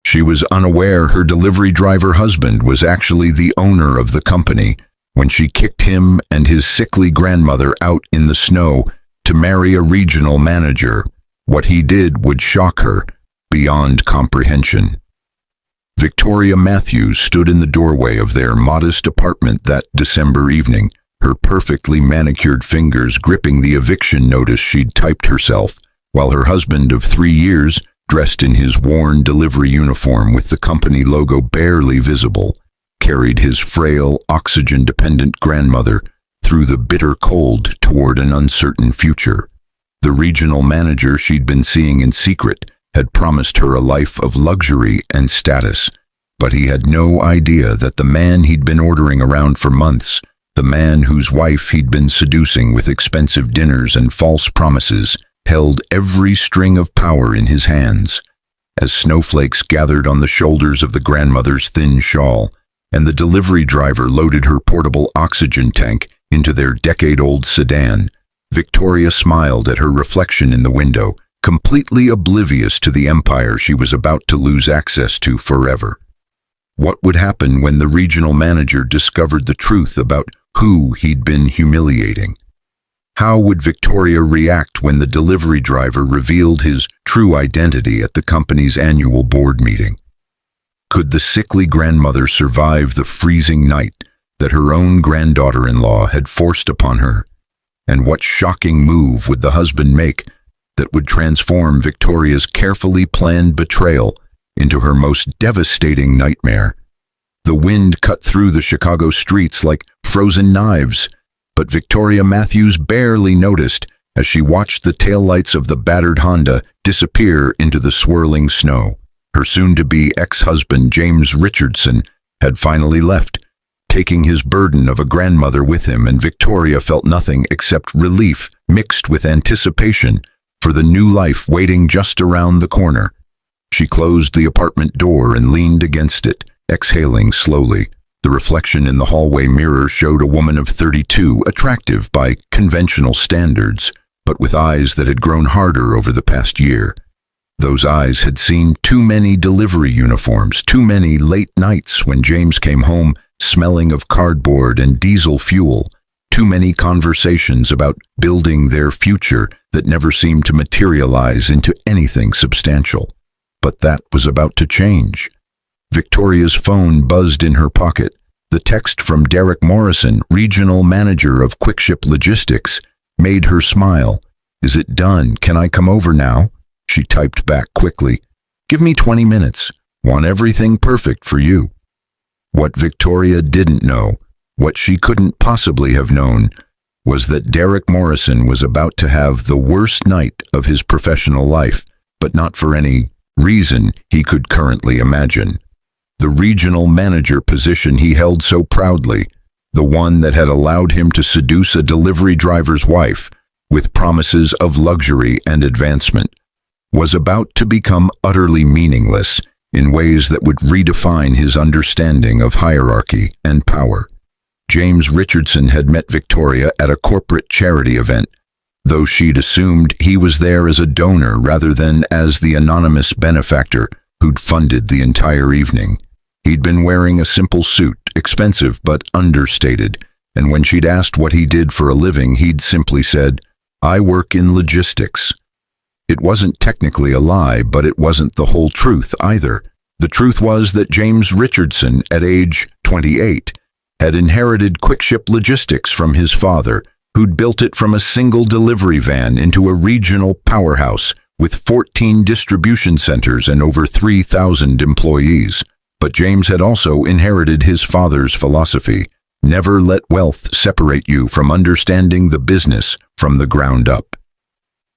She was unaware her delivery driver husband was actually the owner of the company when she kicked him and his sickly grandmother out in the snow to marry a regional manager. What he did would shock her beyond comprehension. Victoria Matthews stood in the doorway of their modest apartment that December evening, her perfectly manicured fingers gripping the eviction notice she'd typed herself, while her husband of 3 years, dressed in his worn delivery uniform with the company logo barely visible, carried his frail, oxygen-dependent grandmother through the bitter cold toward an uncertain future. The regional manager she'd been seeing in secret had promised her a life of luxury and status, but he had no idea that the man he'd been ordering around for months, the man whose wife he'd been seducing with expensive dinners and false promises, held every string of power in his hands. As snowflakes gathered on the shoulders of the grandmother's thin shawl, and the delivery driver loaded her portable oxygen tank into their decade-old sedan, Victoria smiled at her reflection in the window, completely oblivious to the empire she was about to lose access to forever. What would happen when the regional manager discovered the truth about who he'd been humiliating? How would Victoria react when the delivery driver revealed his true identity at the company's annual board meeting? Could the sickly grandmother survive the freezing night that her own granddaughter-in-law had forced upon her? And what shocking move would the husband make that would transform Victoria's carefully planned betrayal into her most devastating nightmare? The wind cut through the Chicago streets like frozen knives, but Victoria Matthews barely noticed as she watched the taillights of the battered Honda disappear into the swirling snow. Her soon-to-be ex-husband, James Richardson, had finally left, taking his burden of a grandmother with him, and Victoria felt nothing except relief mixed with anticipation for the new life waiting just around the corner. She closed the apartment door and leaned against it, exhaling slowly. The reflection in the hallway mirror showed a woman of 32, attractive by conventional standards, but with eyes that had grown harder over the past year. Those eyes had seen too many delivery uniforms, too many late nights when James came home smelling of cardboard and diesel fuel, too many conversations about building their future that never seemed to materialize into anything substantial. But that was about to change. Victoria's phone buzzed in her pocket. The text from Derek Morrison, regional manager of Quickship Logistics, made her smile. "Is it done? Can I come over now?" She typed back quickly. "Give me 20 minutes. Want everything perfect for you." What Victoria didn't know, what she couldn't possibly have known, was that Derek Morrison was about to have the worst night of his professional life, but not for any reason he could currently imagine. The regional manager position he held so proudly, the one that had allowed him to seduce a delivery driver's wife with promises of luxury and advancement, was about to become utterly meaningless in ways that would redefine his understanding of hierarchy and power. James Richardson had met Victoria at a corporate charity event, though she'd assumed he was there as a donor rather than as the anonymous benefactor who'd funded the entire evening. He'd been wearing a simple suit, expensive but understated, and when she'd asked what he did for a living, he'd simply said, "I work in logistics." It wasn't technically a lie, but it wasn't the whole truth either. The truth was that James Richardson, at age 28, had inherited Quickship Logistics from his father, who'd built it from a single delivery van into a regional powerhouse with 14 distribution centers and over 3,000 employees. But James had also inherited his father's philosophy: never let wealth separate you from understanding the business from the ground up.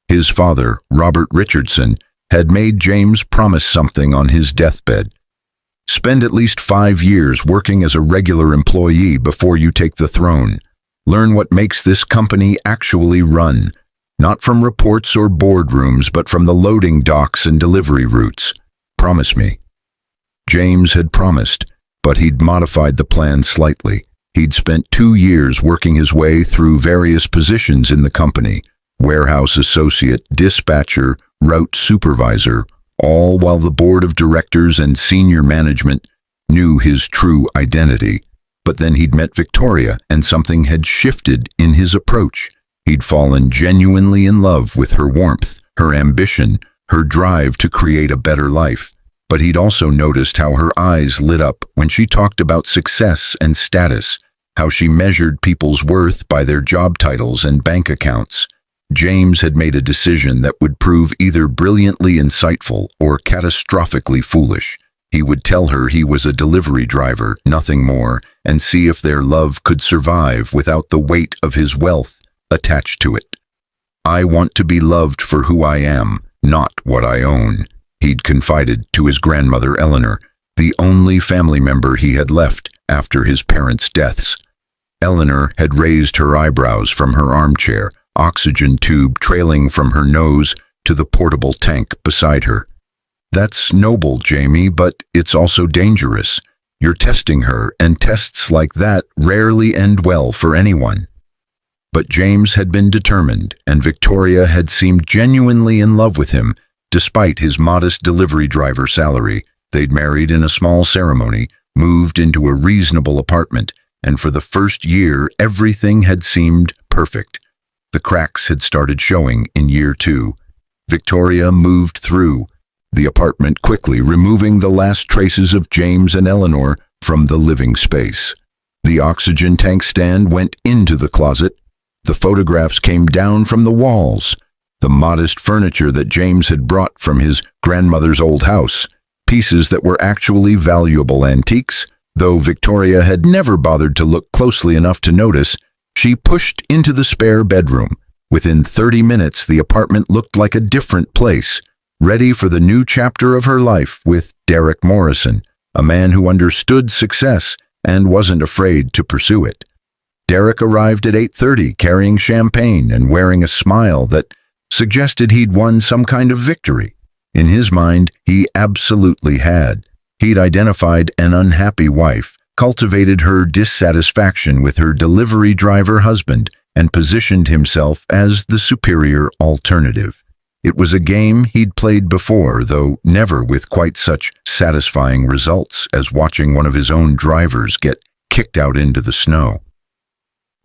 His father, Robert Richardson, had made James promise something on his deathbed. Spend at least 5 years working as a regular employee before you take the throne. Learn what makes this company actually run, not from reports or boardrooms, but from the loading docks and delivery routes. Promise me. James had promised, but he'd modified the plan slightly. He'd spent 2 years working his way through various positions in the company: warehouse associate, dispatcher, route supervisor, all while the board of directors and senior management knew his true identity. But then he'd met Victoria, and something had shifted in his approach. He'd fallen genuinely in love with her warmth, her ambition, her drive to create a better life. But he'd also noticed how her eyes lit up when she talked about success and status, how she measured people's worth by their job titles and bank accounts. James had made a decision that would prove either brilliantly insightful or catastrophically foolish. He would tell her he was a delivery driver, nothing more, and see if their love could survive without the weight of his wealth attached to it. "I want to be loved for who I am, not what I own," he'd confided to his grandmother Eleanor, the only family member he had left after his parents' deaths. Eleanor had raised her eyebrows from her armchair, oxygen tube trailing from her nose to the portable tank beside her. "That's noble, Jamie, but it's also dangerous. You're testing her, and tests like that rarely end well for anyone." But James had been determined, and Victoria had seemed genuinely in love with him, despite his modest delivery driver salary. They'd married in a small ceremony, moved into a reasonable apartment, and for the first year, everything had seemed perfect. The cracks had started showing in year 2. Victoria moved through the apartment quickly, removing the last traces of James and Eleanor from the living space. The oxygen tank stand went into the closet. The photographs came down from the walls. The modest furniture that James had brought from his grandmother's old house, pieces that were actually valuable antiques, though Victoria had never bothered to look closely enough to notice, she pushed into the spare bedroom. Within 30 minutes, the apartment looked like a different place, ready for the new chapter of her life with Derek Morrison, a man who understood success and wasn't afraid to pursue it. Derek arrived at 8:30 carrying champagne and wearing a smile that suggested he'd won some kind of victory. In his mind, he absolutely had. He'd identified an unhappy wife, cultivated her dissatisfaction with her delivery driver husband, and positioned himself as the superior alternative. It was a game he'd played before, though never with quite such satisfying results as watching one of his own drivers get kicked out into the snow.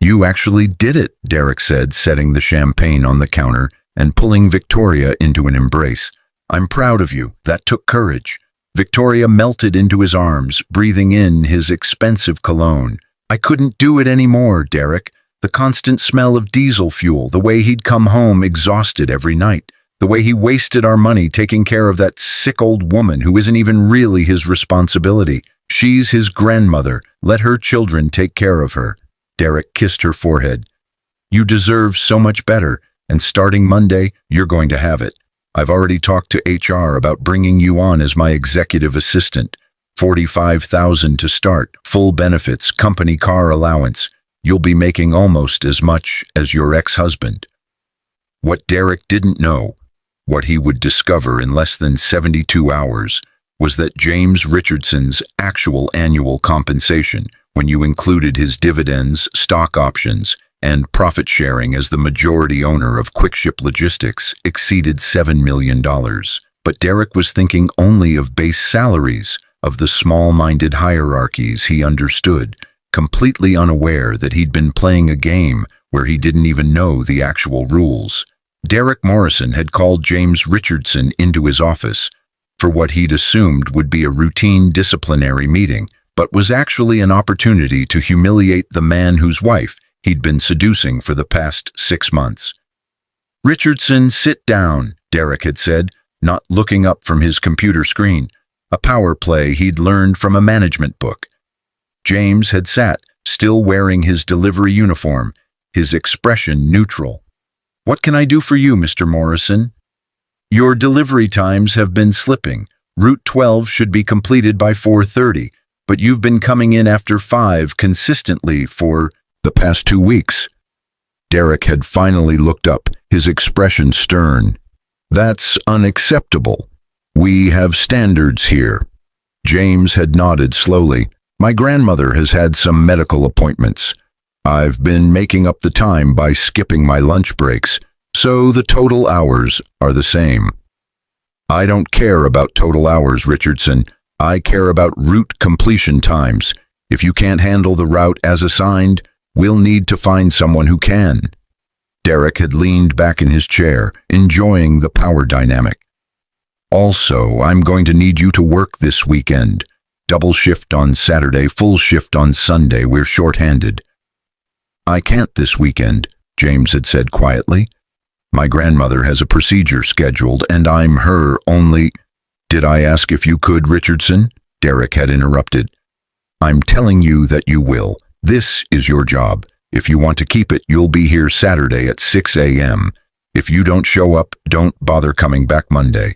"You actually did it," Derek said, setting the champagne on the counter and pulling Victoria into an embrace. "I'm proud of you. That took courage." Victoria melted into his arms, breathing in his expensive cologne. "I couldn't do it anymore, Derek. The constant smell of diesel fuel, the way he'd come home exhausted every night, the way he wasted our money taking care of that sick old woman who isn't even really his responsibility. She's his grandmother. Let her children take care of her." Derek kissed her forehead. "You deserve so much better, and starting Monday, you're going to have it. I've already talked to HR about bringing you on as my executive assistant. $45,000 to start, full benefits, company car allowance. You'll be making almost as much as your ex-husband." What Derek didn't know, what he would discover in less than 72 hours, was that James Richardson's actual annual compensation, when you included his dividends, stock options, and profit sharing as the majority owner of Quickship Logistics, exceeded $7 million. But Derek was thinking only of base salaries, of the small-minded hierarchies he understood, completely unaware that he'd been playing a game where he didn't even know the actual rules. Derek Morrison had called James Richardson into his office for what he'd assumed would be a routine disciplinary meeting, but was actually an opportunity to humiliate the man whose wife he'd been seducing for the past 6 months. "Richardson, sit down," Derek had said, not looking up from his computer screen, a power play he'd learned from a management book. James had sat, still wearing his delivery uniform, his expression neutral. "What can I do for you, Mr. Morrison?" "Your delivery times have been slipping. Route 12 should be completed by 4:30, but you've been coming in after 5 consistently for the past 2 weeks. Derek had finally looked up, his expression stern. "That's unacceptable. We have standards here." James had nodded slowly. "My grandmother has had some medical appointments. I've been making up the time by skipping my lunch breaks, so the total hours are the same." I don't care about total hours, Richardson. I care about route completion times. If you can't handle the route as assigned, we'll need to find someone who can. Derek had leaned back in his chair, enjoying the power dynamic. Also, I'm going to need you to work this weekend. Double shift on Saturday, full shift on Sunday. We're short-handed. I can't this weekend, James had said quietly. My grandmother has a procedure scheduled, and I'm her only— Did I ask if you could, Richardson? Derek had interrupted. I'm telling you that you will. This is your job. If you want to keep it, you'll be here Saturday at 6 a.m. If you don't show up, don't bother coming back Monday.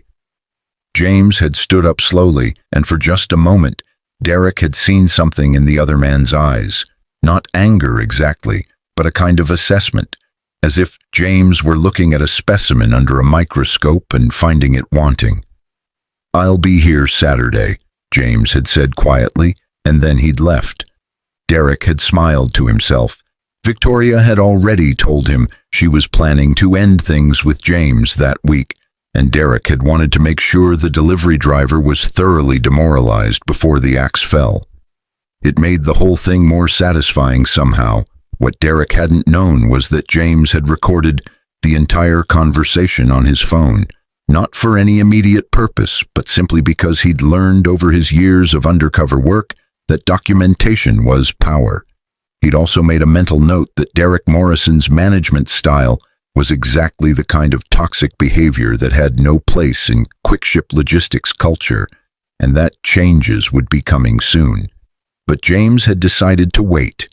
James had stood up slowly, and for just a moment, Derek had seen something in the other man's eyes. Not anger exactly, but a kind of assessment, as if James were looking at a specimen under a microscope and finding it wanting. I'll be here Saturday, James had said quietly, and then he'd left. Derek had smiled to himself. Victoria had already told him she was planning to end things with James that week, and Derek had wanted to make sure the delivery driver was thoroughly demoralized before the axe fell. It made the whole thing more satisfying somehow. What Derek hadn't known was that James had recorded the entire conversation on his phone, not for any immediate purpose, but simply because he'd learned over his years of undercover work that documentation was power. He'd also made a mental note that Derek Morrison's management style was exactly the kind of toxic behavior that had no place in quick-ship logistics culture, and that changes would be coming soon. But James had decided to wait.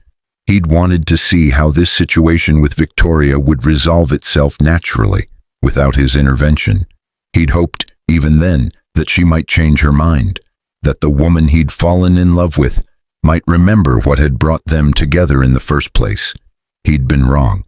He'd wanted to see how this situation with Victoria would resolve itself naturally, without his intervention. He'd hoped, even then, that she might change her mind, that the woman he'd fallen in love with might remember what had brought them together in the first place. He'd been wrong.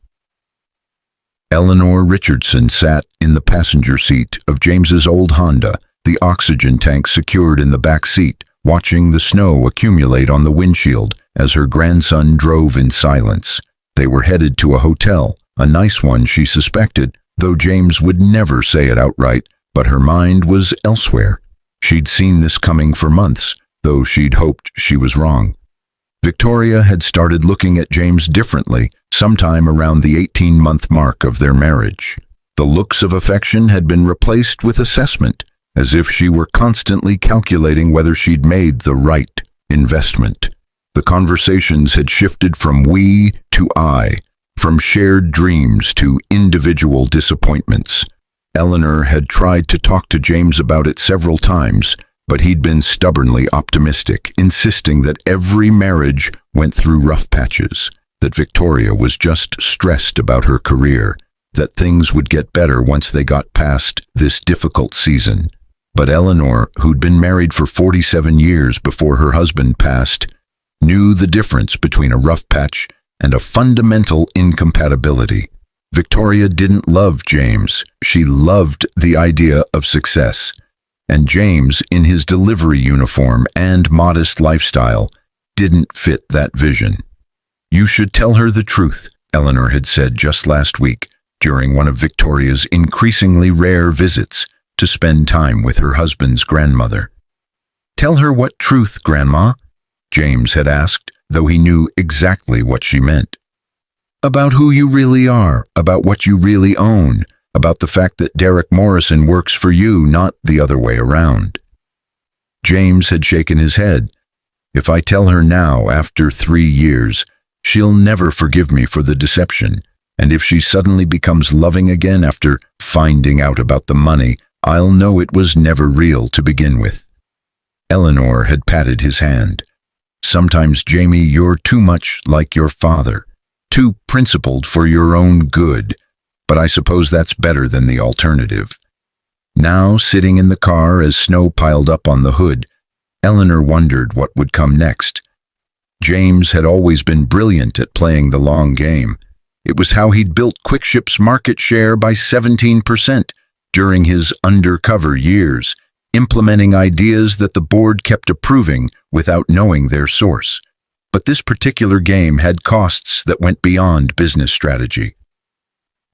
Eleanor Richardson sat in the passenger seat of James's old Honda, the oxygen tank secured in the back seat, watching the snow accumulate on the windshield as her grandson drove in silence. They were headed to a hotel, a nice one she suspected, though James would never say it outright, but her mind was elsewhere. She'd seen this coming for months, though she'd hoped she was wrong. Victoria had started looking at James differently sometime around the 18-month mark of their marriage. The looks of affection had been replaced with assessment, as if she were constantly calculating whether she'd made the right investment. The conversations had shifted from we to I, from shared dreams to individual disappointments. Eleanor had tried to talk to James about it several times, but he'd been stubbornly optimistic, insisting that every marriage went through rough patches, that Victoria was just stressed about her career, that things would get better once they got past this difficult season. But Eleanor, who'd been married for 47 years before her husband passed, knew the difference between a rough patch and a fundamental incompatibility. Victoria didn't love James. She loved the idea of success. And James, in his delivery uniform and modest lifestyle, didn't fit that vision. You should tell her the truth, Eleanor had said just last week, during one of Victoria's increasingly rare visits to spend time with her husband's grandmother. Tell her what truth, Grandma? James had asked, though he knew exactly what she meant. About who you really are, about what you really own, about the fact that Derek Morrison works for you, not the other way around. James had shaken his head. If I tell her now, after 3 years, she'll never forgive me for the deception, and if she suddenly becomes loving again after finding out about the money, I'll know it was never real to begin with. Eleanor had patted his hand. Sometimes, Jamie, you're too much like your father, too principled for your own good, but I suppose that's better than the alternative. Now, sitting in the car as snow piled up on the hood, Eleanor wondered what would come next. James had always been brilliant at playing the long game. It was how he'd built QuickShip's market share by 17% during his undercover years, implementing ideas that the board kept approving without knowing their source. But this particular game had costs that went beyond business strategy.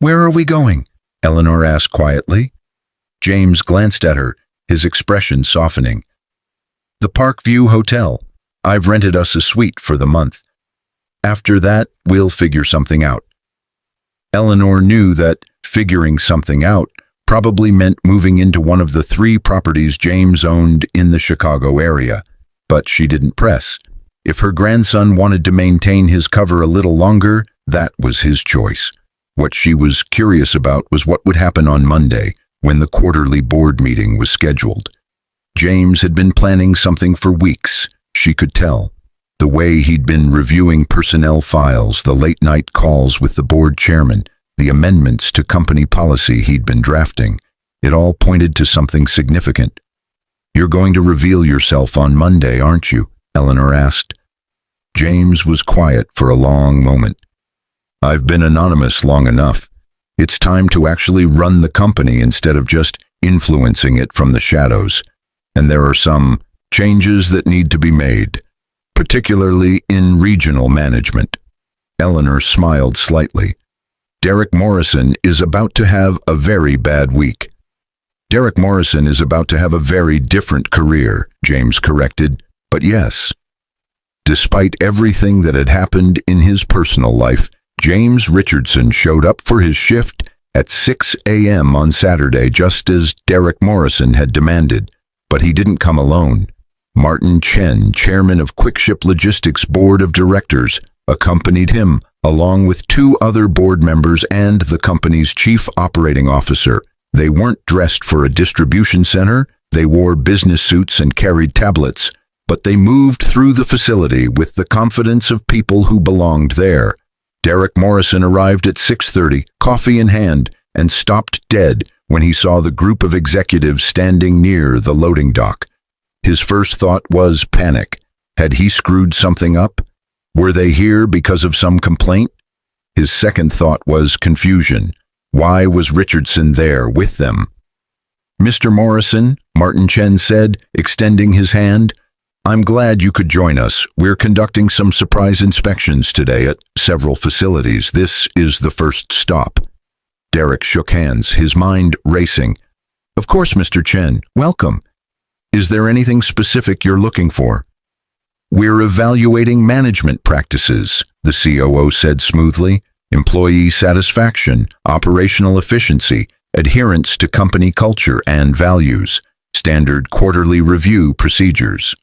Where are we going? Eleanor asked quietly. James glanced at her, his expression softening. "The Parkview Hotel. I've rented us a suite for the month. After that, we'll figure something out." Eleanor knew that figuring something out probably meant moving into one of the 3 properties James owned in the Chicago area, but she didn't press. If her grandson wanted to maintain his cover a little longer, that was his choice. What she was curious about was what would happen on Monday, when the quarterly board meeting was scheduled. James had been planning something for weeks, she could tell. The way he'd been reviewing personnel files, the late-night calls with the board chairman, the amendments to company policy he'd been drafting, it all pointed to something significant. "You're going to reveal yourself on Monday, aren't you?" Eleanor asked. James was quiet for a long moment. "I've been anonymous long enough. It's time to actually run the company instead of just influencing it from the shadows. And there are some changes that need to be made, particularly in regional management." Eleanor smiled slightly. "Derek Morrison is about to have a very bad week." "Derek Morrison is about to have a very different career," James corrected. "But yes." Despite everything that had happened in his personal life, James Richardson showed up for his shift at 6 a.m. on Saturday, just as Derek Morrison had demanded. But he didn't come alone. Martin Chen, chairman of Quickship Logistics Board of Directors, accompanied him, along with 2 other board members and the company's chief operating officer. They weren't dressed for a distribution center, they wore business suits and carried tablets, but they moved through the facility with the confidence of people who belonged there. Derek Morrison arrived at 6:30, coffee in hand, and stopped dead when he saw the group of executives standing near the loading dock. His first thought was panic. Had he screwed something up? Were they here because of some complaint? His second thought was confusion. Why was Richardson there with them? "Mr. Morrison," Martin Chen said, extending his hand, "I'm glad you could join us. We're conducting some surprise inspections today at several facilities. This is the first stop." Derek shook hands, his mind racing. "Of course, Mr. Chen. Welcome. Is there anything specific you're looking for?" "We're evaluating management practices," the COO said smoothly. "Employee satisfaction, operational efficiency, adherence to company culture and values, standard quarterly review procedures."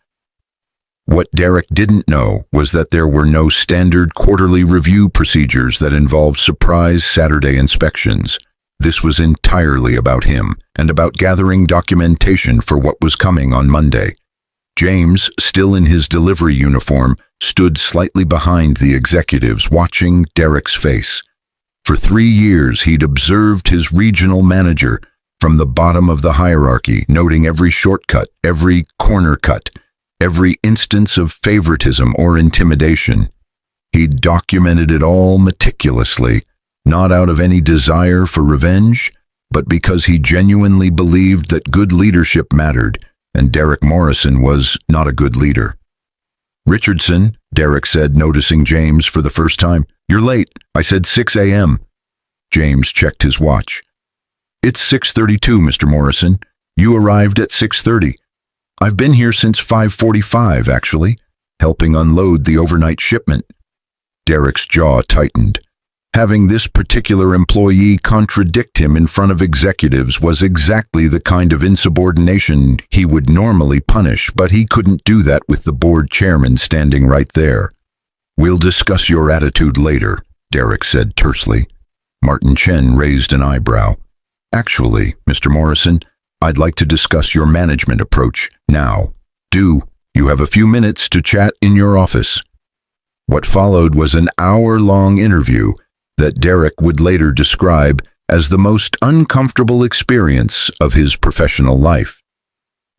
What Derek didn't know was that there were no standard quarterly review procedures that involved surprise Saturday inspections. This was entirely about him and about gathering documentation for what was coming on Monday. James, still in his delivery uniform, stood slightly behind the executives, watching Derek's face. For 3 years, he'd observed his regional manager from the bottom of the hierarchy, noting every shortcut, every corner cut, every instance of favoritism or intimidation. He'd documented it all meticulously, not out of any desire for revenge, but because he genuinely believed that good leadership mattered, and Derek Morrison was not a good leader. "Richardson," Derek said, noticing James for the first time. "You're late. I said 6 a.m. James checked his watch. "It's 6:32, Mr. Morrison. You arrived at 6:30. I've been here since 5:45, actually, helping unload the overnight shipment." Derek's jaw tightened. Having this particular employee contradict him in front of executives was exactly the kind of insubordination he would normally punish, but he couldn't do that with the board chairman standing right there. "We'll discuss your attitude later," Derek said tersely. Martin Chen raised an eyebrow. "Actually, Mr. Morrison, I'd like to discuss your management approach now. You have a few minutes to chat in your office." What followed was an hour-long interview that Derek would later describe as the most uncomfortable experience of his professional life.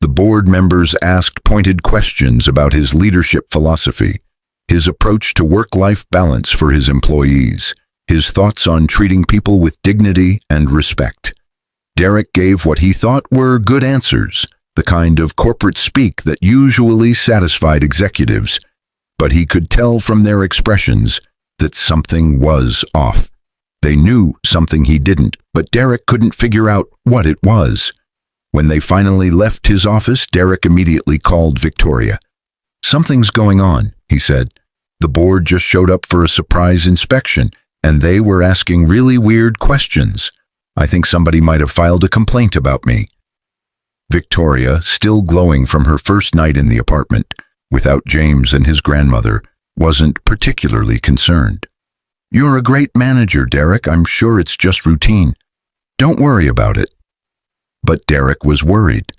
The board members asked pointed questions about his leadership philosophy, his approach to work-life balance for his employees, his thoughts on treating people with dignity and respect. Derek gave what he thought were good answers, the kind of corporate speak that usually satisfied executives, but he could tell from their expressions that something was off. They knew something he didn't, but Derek couldn't figure out what it was. When they finally left his office, Derek immediately called Victoria. "Something's going on," he said. "The board just showed up for a surprise inspection, and they were asking really weird questions. I think somebody might have filed a complaint about me." Victoria, still glowing from her first night in the apartment, without James and his grandmother, wasn't particularly concerned. "You're a great manager, Derek. I'm sure it's just routine. Don't worry about it." But Derek was worried,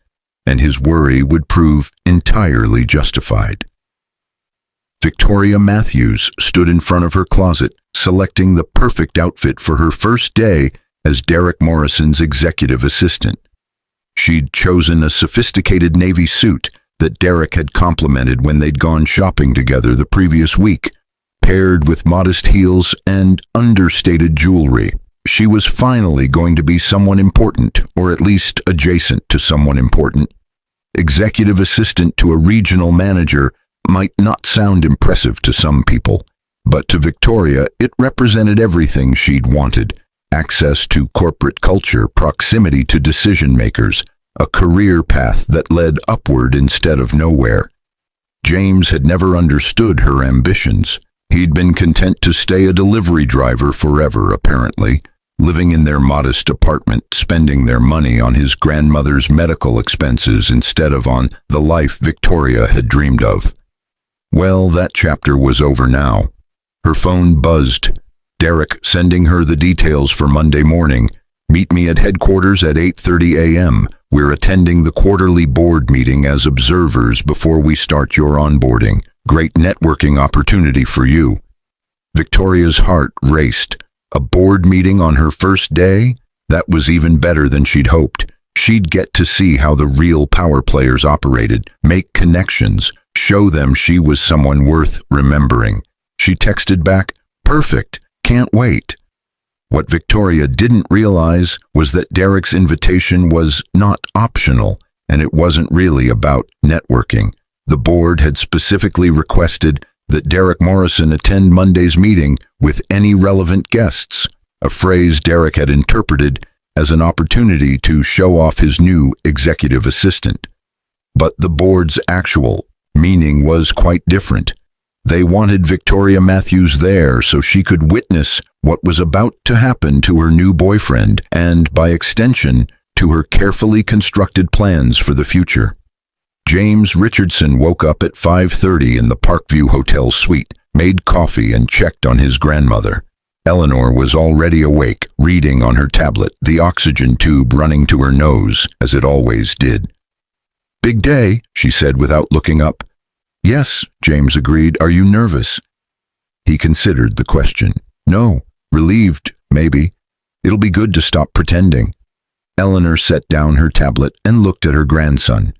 and his worry would prove entirely justified. Victoria Matthews stood in front of her closet, selecting the perfect outfit for her first day as Derek Morrison's executive assistant. She'd chosen a sophisticated navy suit that Derek had complimented when they'd gone shopping together the previous week, paired with modest heels and understated jewelry. She was finally going to be someone important, or at least adjacent to someone important. Executive assistant to a regional manager might not sound impressive to some people, but to Victoria it represented everything she'd wanted: access to corporate culture, proximity to decision-makers, a career path that led upward instead of nowhere. James had never understood her ambitions. He'd been content to stay a delivery driver forever, apparently, living in their modest apartment, spending their money on his grandmother's medical expenses instead of on the life Victoria had dreamed of. Well, that chapter was over now. Her phone buzzed. Derek sending her the details for Monday morning. "Meet me at headquarters at 8:30 a.m. We're attending the quarterly board meeting as observers before we start your onboarding. Great networking opportunity for you." Victoria's heart raced. A board meeting on her first day? That was even better than she'd hoped. She'd get to see how the real power players operated, make connections, show them she was someone worth remembering. She texted back, "Perfect, can't wait." What Victoria didn't realize was that Derek's invitation was not optional, and it wasn't really about networking. The board had specifically requested that Derek Morrison attend Monday's meeting with any relevant guests, a phrase Derek had interpreted as an opportunity to show off his new executive assistant. But the board's actual meaning was quite different. They wanted Victoria Matthews there so she could witness what was about to happen to her new boyfriend and, by extension, to her carefully constructed plans for the future. James Richardson woke up at 5:30 in the Parkview Hotel suite, made coffee and checked on his grandmother. Eleanor was already awake, reading on her tablet, the oxygen tube running to her nose, as it always did. "Big day," she said without looking up. "Yes," James agreed. "Are you nervous?" He considered the question. "No. Relieved, maybe. It'll be good to stop pretending." Eleanor set down her tablet and looked at her grandson.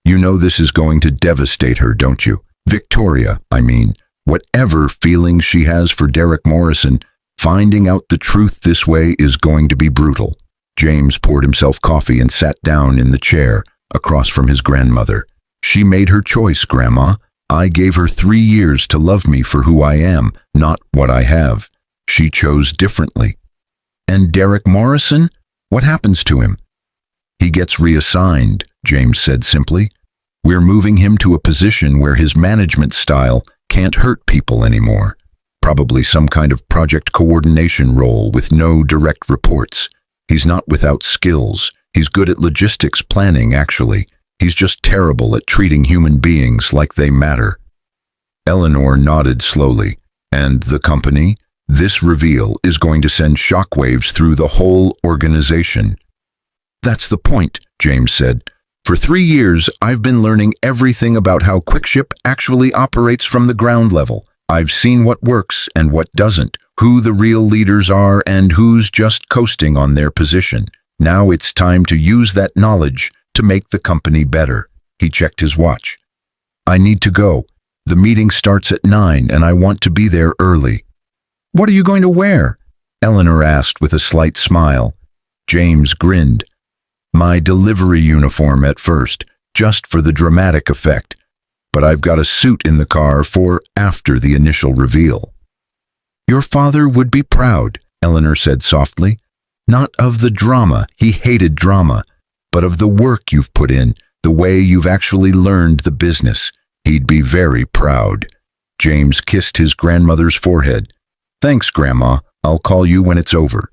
"You know this is going to devastate her, don't you? Victoria, I mean. Whatever feelings she has for Derek Morrison, finding out the truth this way is going to be brutal." James poured himself coffee and sat down in the chair across from his grandmother. "She made her choice, Grandma. I gave her 3 years to love me for who I am, not what I have. She chose differently." "And Derek Morrison? What happens to him?" "He gets reassigned," James said simply. "We're moving him to a position where his management style can't hurt people anymore. Probably some kind of project coordination role with no direct reports. He's not without skills. He's good at logistics planning, actually. He's just terrible at treating human beings like they matter." Eleanor nodded slowly. "And the company? This reveal is going to send shockwaves through the whole organization." "That's the point," James said. "For 3 years, I've been learning everything about how QuickShip actually operates from the ground level. I've seen what works and what doesn't, who the real leaders are and who's just coasting on their position. Now it's time to use that knowledge to make the company better." He checked his watch. "I need to go. The meeting starts at 9 and I want to be there early." "What are you going to wear?" Eleanor asked with a slight smile. James grinned. "My delivery uniform at first, just for the dramatic effect. But I've got a suit in the car for after the initial reveal." "Your father would be proud," Eleanor said softly. "Not of the drama. He hated drama. but of the work you've put in, the way you've actually learned the business. He'd be very proud." James kissed his grandmother's forehead. "Thanks, Grandma. I'll call you when it's over."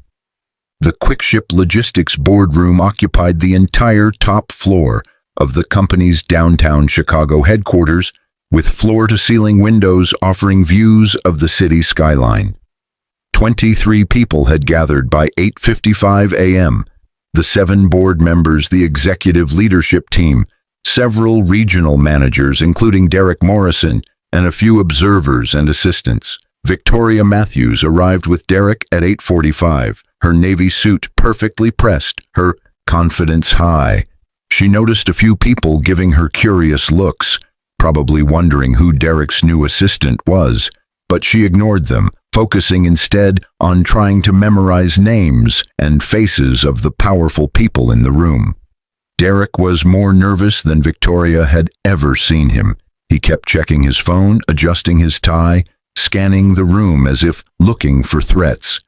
The Quickship Logistics boardroom occupied the entire top floor of the company's downtown Chicago headquarters, with floor-to-ceiling windows offering views of the city skyline. 23 people had gathered by 8:55 a.m. The 7 board members, the executive leadership team, several regional managers, including Derek Morrison, and a few observers and assistants. Victoria Matthews arrived with Derek at 8:45, her navy suit perfectly pressed, her confidence high. She noticed a few people giving her curious looks, probably wondering who Derek's new assistant was, but she ignored them, focusing instead on trying to memorize names and faces of the powerful people in the room. Derek was more nervous than Victoria had ever seen him. He kept checking his phone, adjusting his tie, scanning the room as if looking for threats.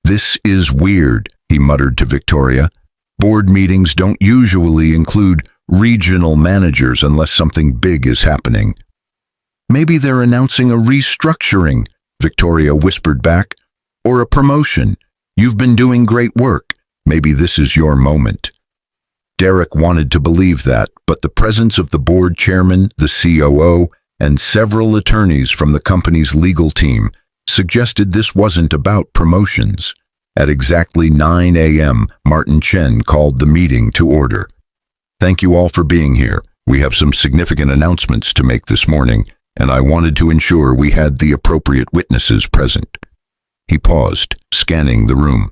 "This is weird," he muttered to Victoria. "Board meetings don't usually include regional managers unless something big is happening." "Maybe they're announcing a restructuring," Victoria whispered back, "or a promotion. You've been doing great work. Maybe this is your moment." Derek wanted to believe that, but the presence of the board chairman, the COO, and several attorneys from the company's legal team suggested this wasn't about promotions. At exactly 9 a.m., Martin Chen called the meeting to order. "Thank you all for being here. We have some significant announcements to make this morning, and I wanted to ensure we had the appropriate witnesses present." He paused, scanning the room.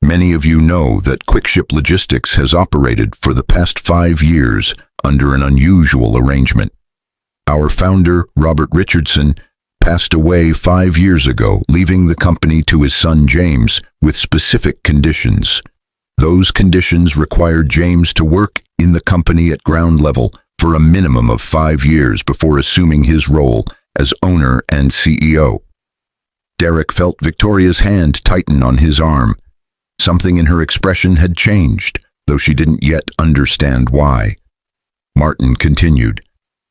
"Many of you know that Quickship Logistics has operated for the past 5 years under an unusual arrangement. Our founder, Robert Richardson, passed away 5 years ago, leaving the company to his son James with specific conditions. Those conditions required James to work in the company at ground level for a minimum of 5 years before assuming his role as owner and CEO. Derek felt Victoria's hand tighten on his arm. Something in her expression had changed, though she didn't yet understand why. Martin continued,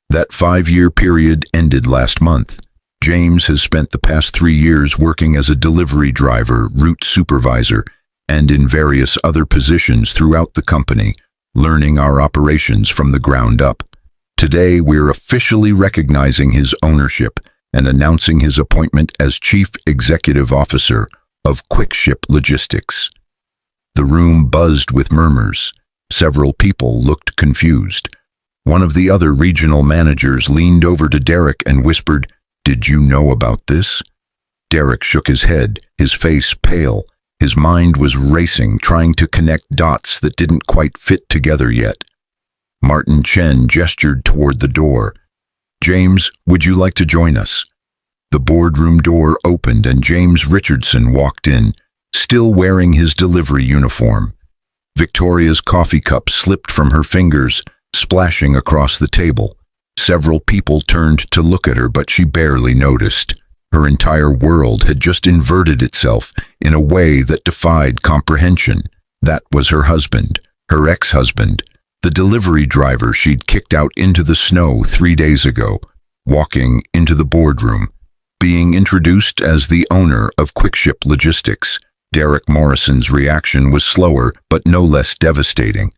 "That 5-year period ended last month. James has spent the past 3 years working as a delivery driver, route supervisor, and in various other positions throughout the company, learning our operations from the ground up. Today, we're officially recognizing his ownership and announcing his appointment as Chief Executive Officer of Quickship Logistics." The room buzzed with murmurs. Several people looked confused. One of the other regional managers leaned over to Derek and whispered, "Did you know about this?" Derek shook his head, his face pale. His mind was racing, trying to connect dots that didn't quite fit together yet. Martin Chen gestured toward the door. "James, would you like to join us?" The boardroom door opened and James Richardson walked in, still wearing his delivery uniform. Victoria's coffee cup slipped from her fingers, splashing across the table. Several people turned to look at her, but she barely noticed. Her entire world had just inverted itself in a way that defied comprehension. That was her husband, her ex-husband, the delivery driver she'd kicked out into the snow 3 days ago, walking into the boardroom, being introduced as the owner of Quickship Logistics. Derek Morrison's reaction was slower, but no less devastating.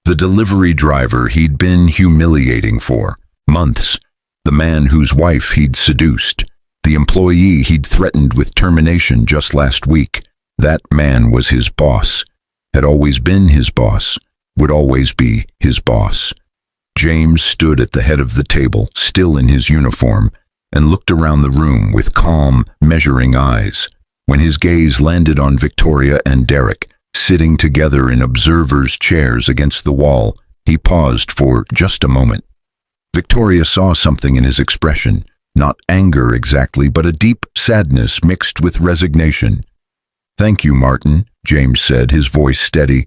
The delivery driver he'd been humiliating for months, the man whose wife he'd seduced, the employee he'd threatened with termination just last week. That man was his boss, had always been his boss, would always be his boss. James stood at the head of the table, still in his uniform, and looked around the room with calm, measuring eyes. When his gaze landed on Victoria and Derek, sitting together in observers' chairs against the wall, he paused for just a moment. Victoria saw something in his expression, not anger exactly, but a deep sadness mixed with resignation. "Thank you, Martin," James said, his voice steady.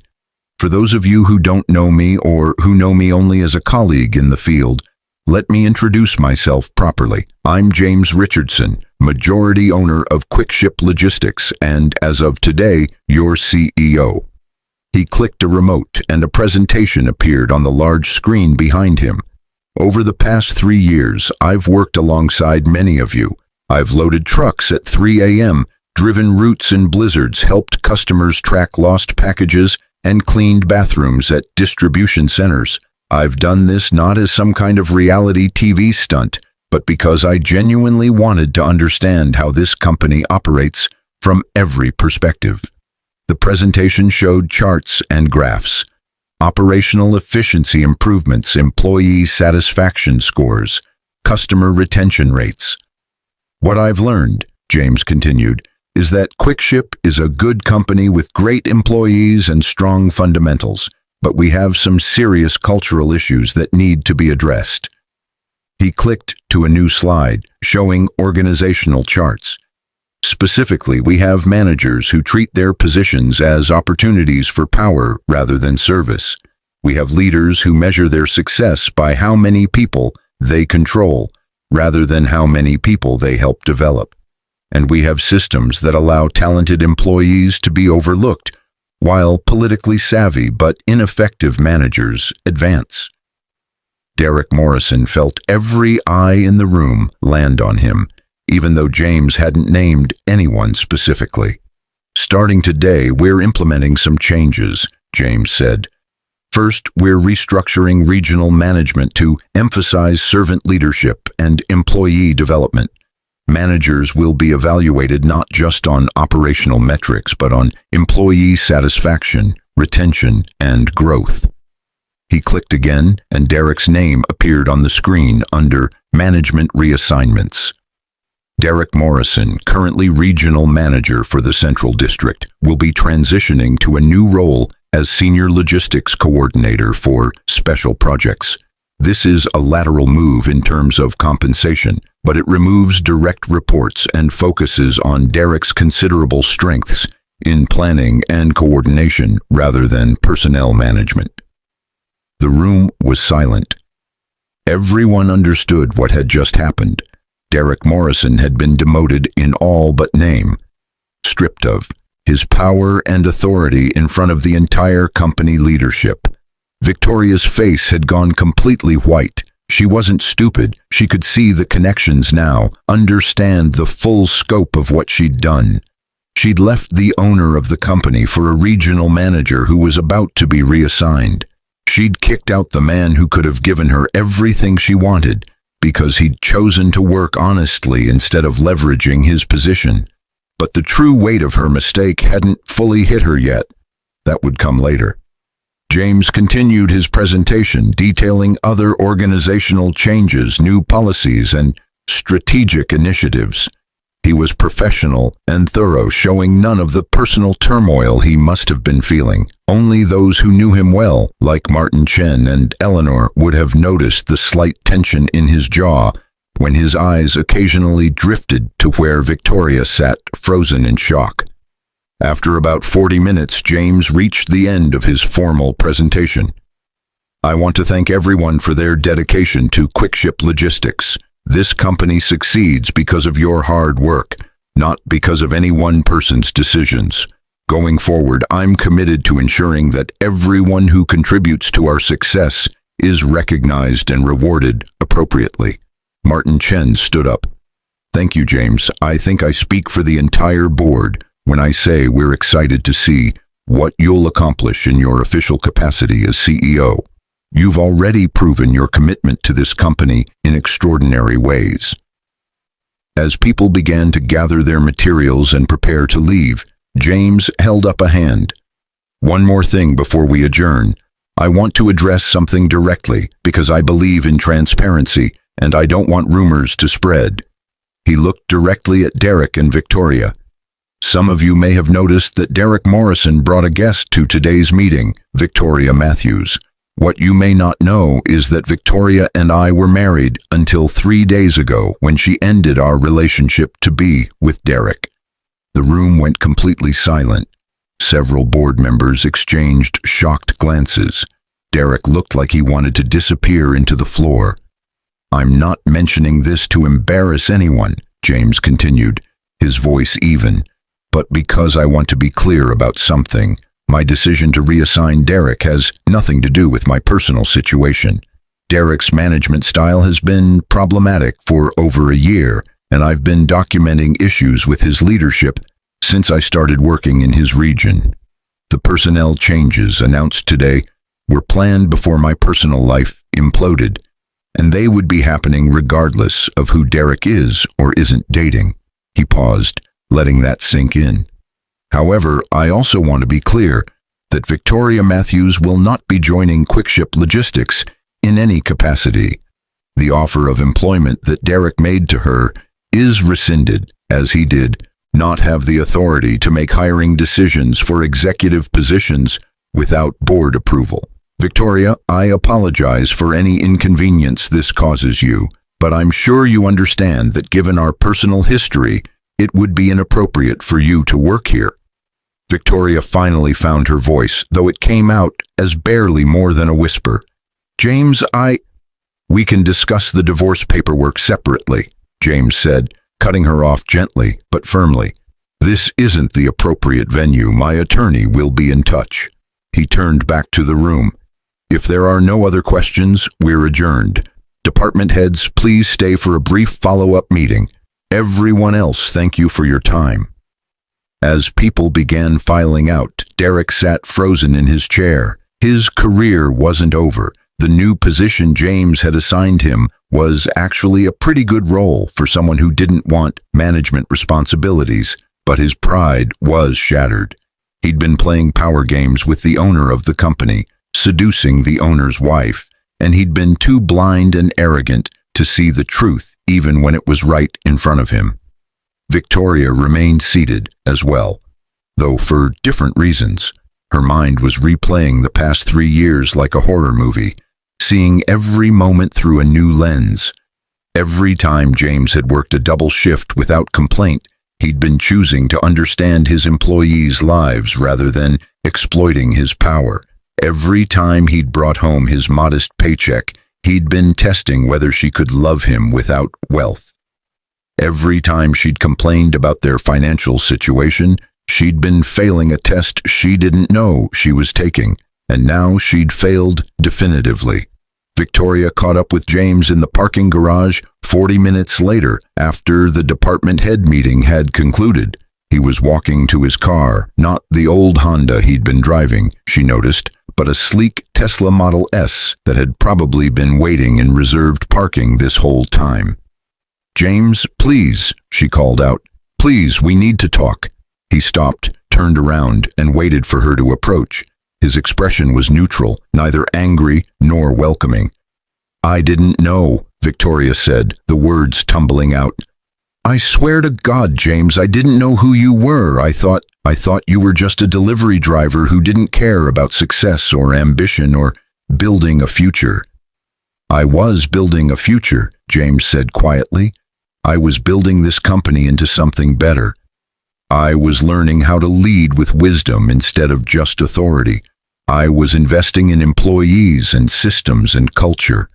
"For those of you who don't know me or who know me only as a colleague in the field, let me introduce myself properly. I'm James Richardson, majority owner of Quickship Logistics, and as of today, your CEO." He clicked a remote and a presentation appeared on the large screen behind him. Over the past 3 years, I've worked alongside many of you. I've loaded trucks at 3 a.m., driven routes in blizzards, helped customers track lost packages, and cleaned bathrooms at distribution centers. I've done this not as some kind of reality TV stunt, but because I genuinely wanted to understand how this company operates from every perspective. The presentation showed charts and graphs, operational efficiency improvements, employee satisfaction scores, customer retention rates. What I've learned, James continued, is that QuickShip is a good company with great employees and strong fundamentals, but we have some serious cultural issues that need to be addressed. He clicked to a new slide showing organizational charts. Specifically, we have managers who treat their positions as opportunities for power rather than service. We have leaders who measure their success by how many people they control rather than how many people they help develop. And we have systems that allow talented employees to be overlooked while politically savvy but ineffective managers advance. Derek Morrison felt every eye in the room land on him, even though James hadn't named anyone specifically. Starting today, we're implementing some changes, James said. First, we're restructuring regional management to emphasize servant leadership and employee development. Managers will be evaluated not just on operational metrics, but on employee satisfaction, retention, and growth. He clicked again, and Derek's name appeared on the screen under Management Reassignments. Derek Morrison, currently regional manager for the Central District, will be transitioning to a new role as Senior Logistics Coordinator for Special Projects. This is a lateral move in terms of compensation, but it removes direct reports and focuses on Derek's considerable strengths in planning and coordination rather than personnel management. The room was silent. Everyone understood what had just happened. Derek Morrison had been demoted in all but name, stripped of his power and authority in front of the entire company leadership. Victoria's face had gone completely white. She wasn't stupid. She could see the connections now, understand the full scope of what she'd done. She'd left the owner of the company for a regional manager who was about to be reassigned. She'd kicked out the man who could have given her everything she wanted because he'd chosen to work honestly instead of leveraging his position. But the true weight of her mistake hadn't fully hit her yet. That would come later. James continued his presentation, detailing other organizational changes, new policies, and strategic initiatives. He was professional and thorough, showing none of the personal turmoil he must have been feeling. Only those who knew him well, like Martin Chen and Eleanor, would have noticed the slight tension in his jaw when his eyes occasionally drifted to where Victoria sat, frozen in shock. After about 40 minutes, James reached the end of his formal presentation. I want to thank everyone for their dedication to QuickShip Logistics. This company succeeds because of your hard work, not because of any one person's decisions. Going forward, I'm committed to ensuring that everyone who contributes to our success is recognized and rewarded appropriately. Martin Chen stood up. Thank you, James. I think I speak for the entire board when I say we're excited to see what you'll accomplish in your official capacity as CEO. You've already proven your commitment to this company in extraordinary ways. As people began to gather their materials and prepare to leave, James held up a hand. One more thing before we adjourn. I want to address something directly because I believe in transparency and I don't want rumors to spread. He looked directly at Derek and Victoria. Some of you may have noticed that Derek Morrison brought a guest to today's meeting, Victoria Matthews. What you may not know is that Victoria and I were married until 3 days ago when she ended our relationship to be with Derek. The room went completely silent. Several board members exchanged shocked glances. Derek looked like he wanted to disappear into the floor. I'm not mentioning this to embarrass anyone, James continued, his voice even, but because I want to be clear about something. My decision to reassign Derek has nothing to do with my personal situation. Derek's management style has been problematic for over a year, and I've been documenting issues with his leadership since I started working in his region. The personnel changes announced today were planned before my personal life imploded, and they would be happening regardless of who Derek is or isn't dating. He paused, letting that sink in. However, I also want to be clear that Victoria Matthews will not be joining Quickship Logistics in any capacity. The offer of employment that Derek made to her is rescinded, as he did not have the authority to make hiring decisions for executive positions without board approval. Victoria, I apologize for any inconvenience this causes you, but I'm sure you understand that given our personal history, it would be inappropriate for you to work here. Victoria finally found her voice, though it came out as barely more than a whisper. James, We can discuss the divorce paperwork separately, James said, cutting her off gently but firmly. This isn't the appropriate venue. My attorney will be in touch. He turned back to the room. If there are no other questions, we're adjourned. Department heads, please stay for a brief follow-up meeting. Everyone else, thank you for your time. As people began filing out, Derek sat frozen in his chair. His career wasn't over. The new position James had assigned him was actually a pretty good role for someone who didn't want management responsibilities, but his pride was shattered. He'd been playing power games with the owner of the company, seducing the owner's wife, and he'd been too blind and arrogant to see the truth even when it was right in front of him. Victoria remained seated as well, though for different reasons. Her mind was replaying the past 3 years like a horror movie, seeing every moment through a new lens. Every time James had worked a double shift without complaint, he'd been choosing to understand his employees' lives rather than exploiting his power. Every time he'd brought home his modest paycheck, he'd been testing whether she could love him without wealth. Every time she'd complained about their financial situation, she'd been failing a test she didn't know she was taking, and now she'd failed definitively. Victoria caught up with James in the parking garage 40 minutes later after the department head meeting had concluded. He was walking to his car, not the old Honda he'd been driving, she noticed, but a sleek Tesla Model S that had probably been waiting in reserved parking this whole time. James, please, she called out. Please, we need to talk. He stopped, turned around, and waited for her to approach. His expression was neutral, neither angry nor welcoming. I didn't know, Victoria said, the words tumbling out. I swear to God, James, I didn't know who you were. I thought you were just a delivery driver who didn't care about success or ambition or building a future. I was building a future, James said quietly. I was building this company into something better. I was learning how to lead with wisdom instead of just authority. I was investing in employees and systems and culture.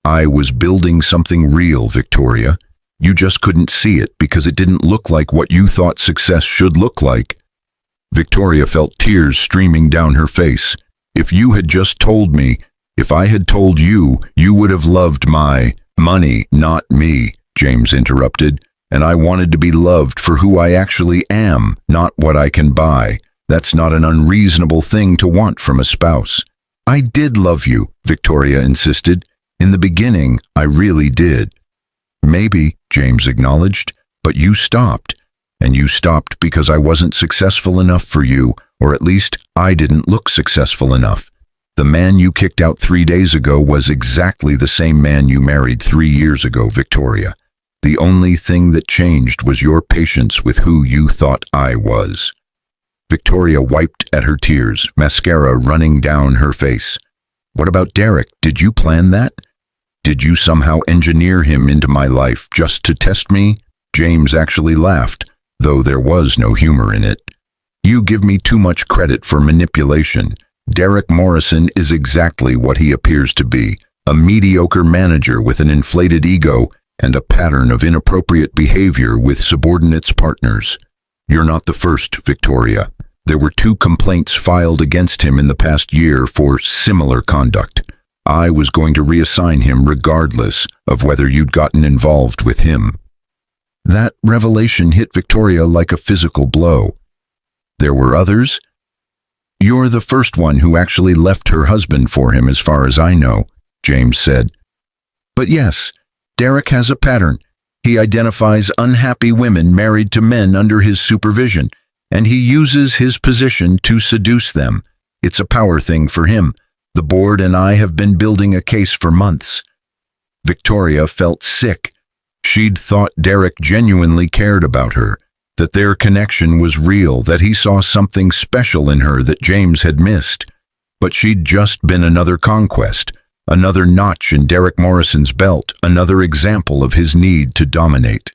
I was building something real, Victoria. You just couldn't see it because it didn't look like what you thought success should look like. Victoria felt tears streaming down her face. If you had just told me, if I had told you, you would have loved my money, not me, James interrupted. And I wanted to be loved for who I actually am, not what I can buy. That's not an unreasonable thing to want from a spouse. I did love you, Victoria insisted. In the beginning, I really did. Maybe, James acknowledged, but you stopped. And you stopped because I wasn't successful enough for you, or at least I didn't look successful enough. The man you kicked out 3 days ago was exactly the same man you married 3 years ago, Victoria. The only thing that changed was your patience with who you thought I was. Victoria wiped at her tears, mascara running down her face. What about Derek? Did you plan that? Did you somehow engineer him into my life just to test me? James actually laughed, though there was no humor in it. You give me too much credit for manipulation. Derek Morrison is exactly what he appears to be, a mediocre manager with an inflated ego and a pattern of inappropriate behavior with subordinates partners. You're not the first, Victoria. There were 2 complaints filed against him in the past year for similar conduct. I was going to reassign him regardless of whether you'd gotten involved with him." That revelation hit Victoria like a physical blow. "There were others?" "You're the first one who actually left her husband for him, as far as I know," James said. "But yes, Derek has a pattern. He identifies unhappy women married to men under his supervision, and he uses his position to seduce them. It's a power thing for him. The board and I have been building a case for months." Victoria felt sick. She'd thought Derek genuinely cared about her, that their connection was real, that he saw something special in her that James had missed. But she'd just been another conquest, another notch in Derek Morrison's belt, another example of his need to dominate.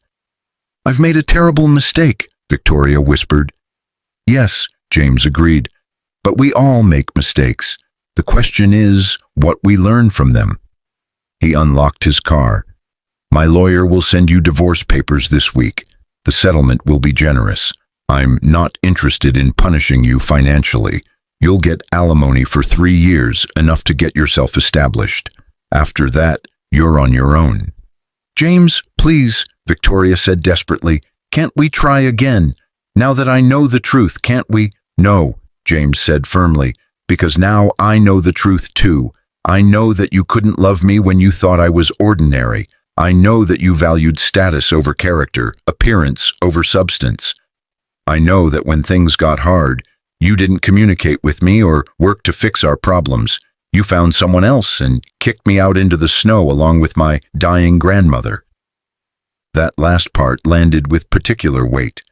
"I've made a terrible mistake," Victoria whispered. "Yes," James agreed, "but we all make mistakes. The question is what we learn from them." He unlocked his car. "My lawyer will send you divorce papers this week. The settlement will be generous. I'm not interested in punishing you financially. You'll get alimony for 3 years, enough to get yourself established. After that, you're on your own." "James, please," Victoria said desperately. "Can't we try again? Now that I know the truth, can't we?" "No," James said firmly, "because now I know the truth too. I know that you couldn't love me when you thought I was ordinary. I know that you valued status over character, appearance over substance. I know that when things got hard, you didn't communicate with me or work to fix our problems. You found someone else and kicked me out into the snow along with my dying grandmother." That last part landed with particular weight.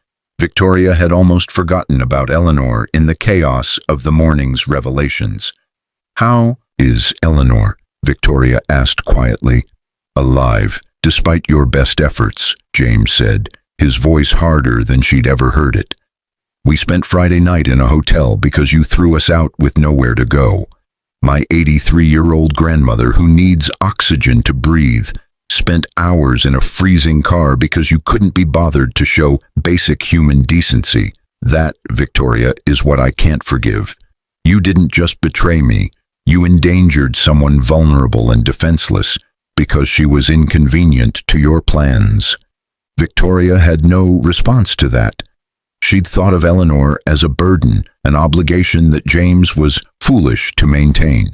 Victoria had almost forgotten about Eleanor in the chaos of the morning's revelations. "How is Eleanor?" Victoria asked quietly. "Alive, despite your best efforts," James said, his voice harder than she'd ever heard it. "We spent Friday night in a hotel because you threw us out with nowhere to go. My 83-year-old grandmother, who needs oxygen to breathe, spent hours in a freezing car because you couldn't be bothered to show basic human decency. That, Victoria, is what I can't forgive. You didn't just betray me. You endangered someone vulnerable and defenseless because she was inconvenient to your plans." Victoria had no response to that. She'd thought of Eleanor as a burden, an obligation that James was foolish to maintain.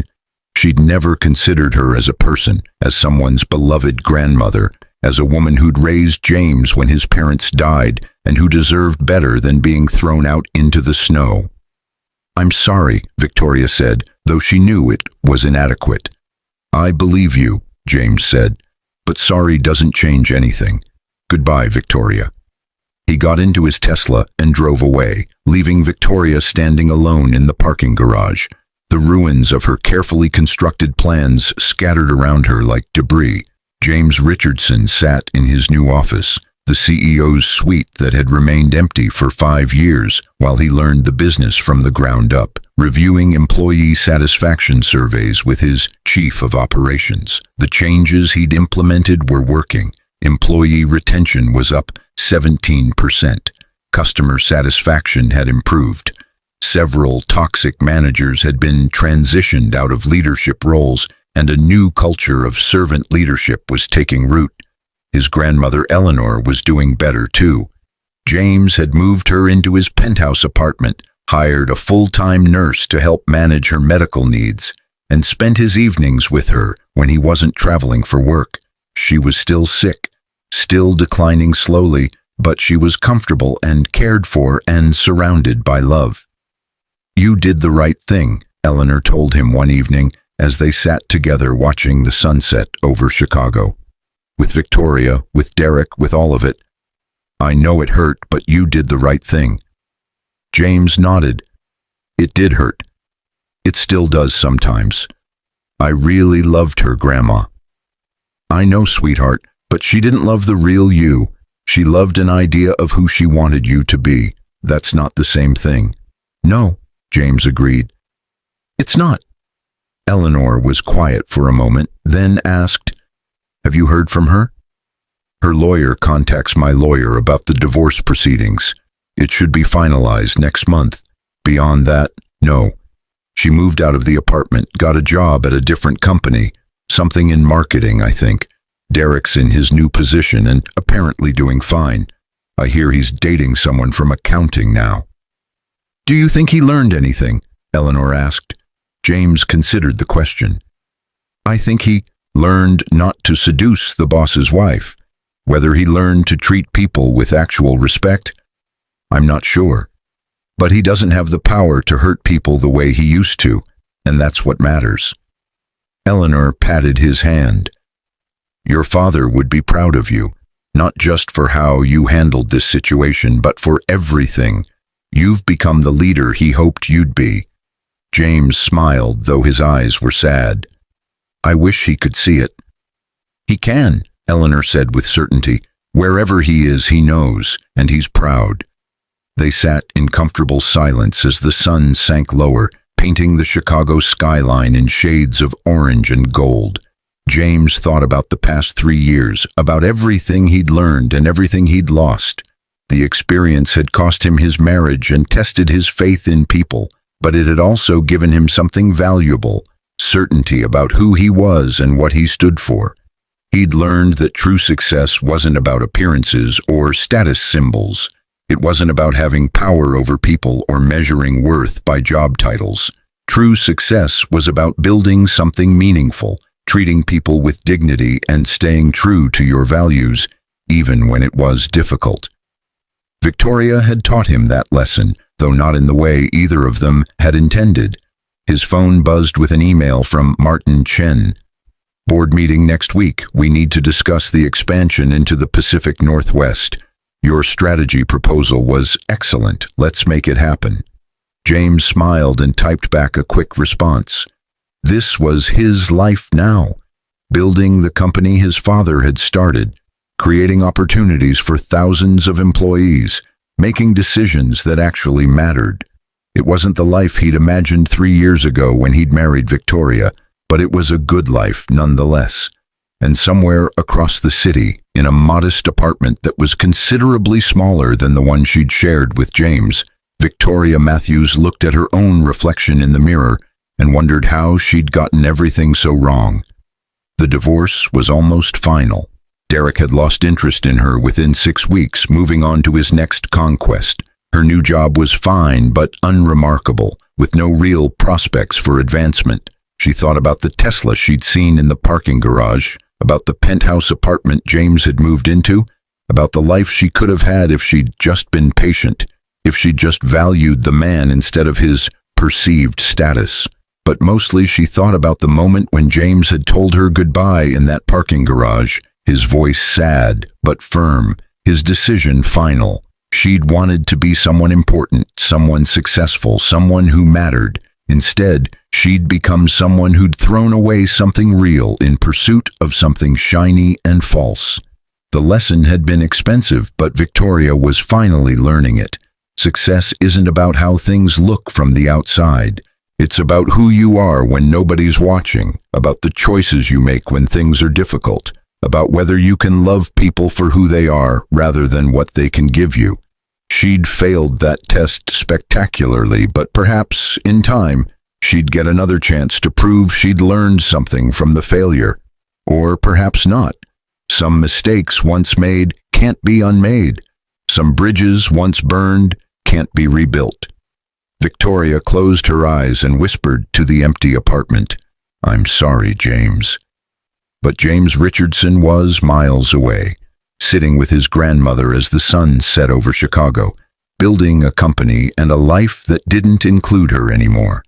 She'd never considered her as a person, as someone's beloved grandmother, as a woman who'd raised James when his parents died and who deserved better than being thrown out into the snow. "I'm sorry," Victoria said, though she knew it was inadequate. "I believe you," James said, "but sorry doesn't change anything. Goodbye, Victoria." He got into his Tesla and drove away, leaving Victoria standing alone in the parking garage, the ruins of her carefully constructed plans scattered around her like debris. James Richardson sat in his new office, the CEO's suite that had remained empty for 5 years while he learned the business from the ground up, reviewing employee satisfaction surveys with his chief of operations. The changes he'd implemented were working. Employee retention was up 17%. Customer satisfaction had improved. Several toxic managers had been transitioned out of leadership roles, and a new culture of servant leadership was taking root. His grandmother Eleanor was doing better too. James had moved her into his penthouse apartment, hired a full-time nurse to help manage her medical needs, and spent his evenings with her when he wasn't traveling for work. She was still sick, still declining slowly, but she was comfortable and cared for and surrounded by love. "You did the right thing," Eleanor told him one evening as they sat together watching the sunset over Chicago. "With Victoria, with Derek, with all of it. I know it hurt, but you did the right thing." James nodded. "It did hurt. It still does sometimes. I really loved her, Grandma." "I know, sweetheart, but she didn't love the real you. She loved an idea of who she wanted you to be. That's not the same thing." "No," James agreed. "It's not." Eleanor was quiet for a moment, then asked, "Have you heard from her?" "Her lawyer contacts my lawyer about the divorce proceedings. It should be finalized next month, Beyond that, no. She moved out of the apartment, got a job at a different company, something in marketing, I think. Derek's in his new position and apparently doing fine. I hear he's dating someone from accounting now. Do you think he learned anything? Eleanor asked. James considered the question. I think he learned not to seduce the boss's wife. Whether he learned to treat people with actual respect, I'm not sure. But he doesn't have the power to hurt people the way he used to, and that's what matters. Eleanor patted his hand. Your father would be proud of you, not just for how you handled this situation, but for everything. You've become the leader he hoped you'd be. James smiled, though his eyes were sad. I wish he could see it. He can, Eleanor said with certainty. Wherever he is, he knows, and he's proud. They sat in comfortable silence as the sun sank lower, painting the Chicago skyline in shades of orange and gold. James thought about the past 3 years, about everything he'd learned and everything he'd lost. The experience had cost him his marriage and tested his faith in people, but it had also given him something valuable, certainty about who he was and what he stood for. He'd learned that true success wasn't about appearances or status symbols. It wasn't about having power over people or measuring worth by job titles. True success was about building something meaningful, treating people with dignity and staying true to your values, even when it was difficult. Victoria had taught him that lesson, though not in the way either of them had intended. His phone buzzed with an email from Martin Chen. Board meeting next week. We need to discuss the expansion into the Pacific Northwest. Your strategy proposal was excellent. Let's make it happen. James smiled and typed back a quick response. This was his life now, building the company his father had started, creating opportunities for thousands of employees, making decisions that actually mattered. It wasn't the life he'd imagined 3 years ago when he'd married Victoria, but it was a good life nonetheless. And somewhere across the city, in a modest apartment that was considerably smaller than the one she'd shared with James, Victoria Matthews looked at her own reflection in the mirror and wondered how she'd gotten everything so wrong. The divorce was almost final. Derek had lost interest in her within 6 weeks, moving on to his next conquest. Her new job was fine but unremarkable, with no real prospects for advancement. She thought about the Tesla she'd seen in the parking garage, about the penthouse apartment James had moved into, about the life she could have had if she'd just been patient, if she'd just valued the man instead of his perceived status. But mostly she thought about the moment when James had told her goodbye in that parking garage, his voice sad but firm, his decision final. She'd wanted to be someone important, someone successful, someone who mattered. Instead, she'd become someone who'd thrown away something real in pursuit of something shiny and false. The lesson had been expensive, but Victoria was finally learning it. Success isn't about how things look from the outside. It's about who you are when nobody's watching, about the choices you make when things are difficult, about whether you can love people for who they are rather than what they can give you. She'd failed that test spectacularly, but perhaps, in time, she'd get another chance to prove she'd learned something from the failure. Or perhaps not. Some mistakes once made can't be unmade. Some bridges once burned can't be rebuilt. Victoria closed her eyes and whispered to the empty apartment, "I'm sorry, James." But James Richardson was miles away, sitting with his grandmother as the sun set over Chicago, building a company and a life that didn't include her anymore.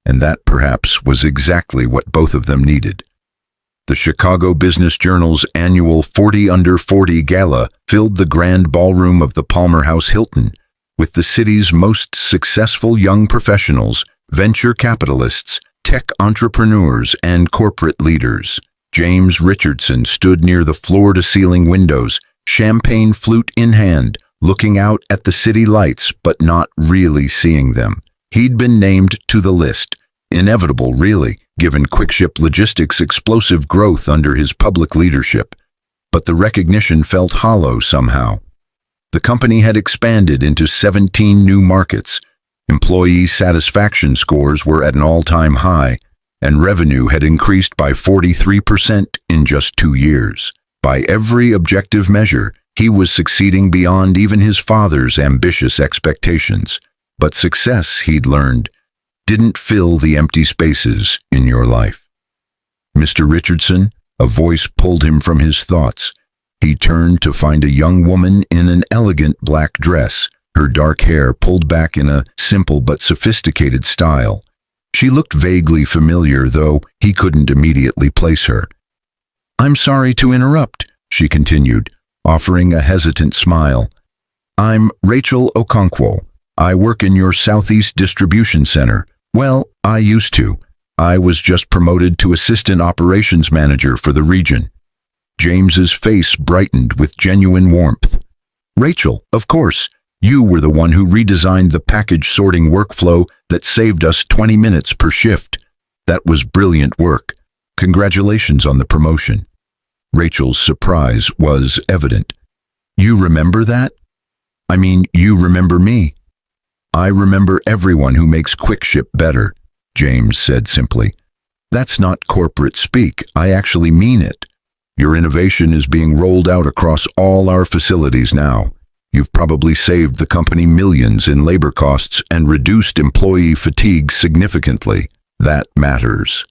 And that perhaps was exactly what both of them needed. The Chicago Business Journal's annual 40 Under 40 Gala filled the grand ballroom of the Palmer House Hilton, with the city's most successful young professionals, venture capitalists, tech entrepreneurs, and corporate leaders. James Richardson stood near the floor-to-ceiling windows, champagne flute in hand, looking out at the city lights but not really seeing them. He'd been named to the list. Inevitable, really, given Quickship Logistics' explosive growth under his public leadership. But the recognition felt hollow somehow. The company had expanded into 17 new markets, Employee satisfaction scores were at an all-time high, and revenue had increased by 43% in just 2 years. By every objective measure, he was succeeding beyond even his father's ambitious expectations. But success, he'd learned, didn't fill the empty spaces in your life. Mr. Richardson, a voice pulled him from his thoughts. He turned to find a young woman in an elegant black dress, her dark hair pulled back in a simple but sophisticated style. She looked vaguely familiar, though he couldn't immediately place her. "I'm sorry to interrupt," she continued, offering a hesitant smile. "I'm Rachel Okonkwo. I work in your Southeast Distribution Center. Well, I used to. I was just promoted to Assistant Operations Manager for the region." James's face brightened with genuine warmth. "Rachel, of course. You were the one who redesigned the package sorting workflow that saved us 20 minutes per shift. That was brilliant work. Congratulations on the promotion." Rachel's surprise was evident. "You remember that? I mean, you remember me?" "I remember everyone who makes QuickShip better," James said simply. "That's not corporate speak. I actually mean it. Your innovation is being rolled out across all our facilities now. You've probably saved the company millions in labor costs and reduced employee fatigue significantly. That matters."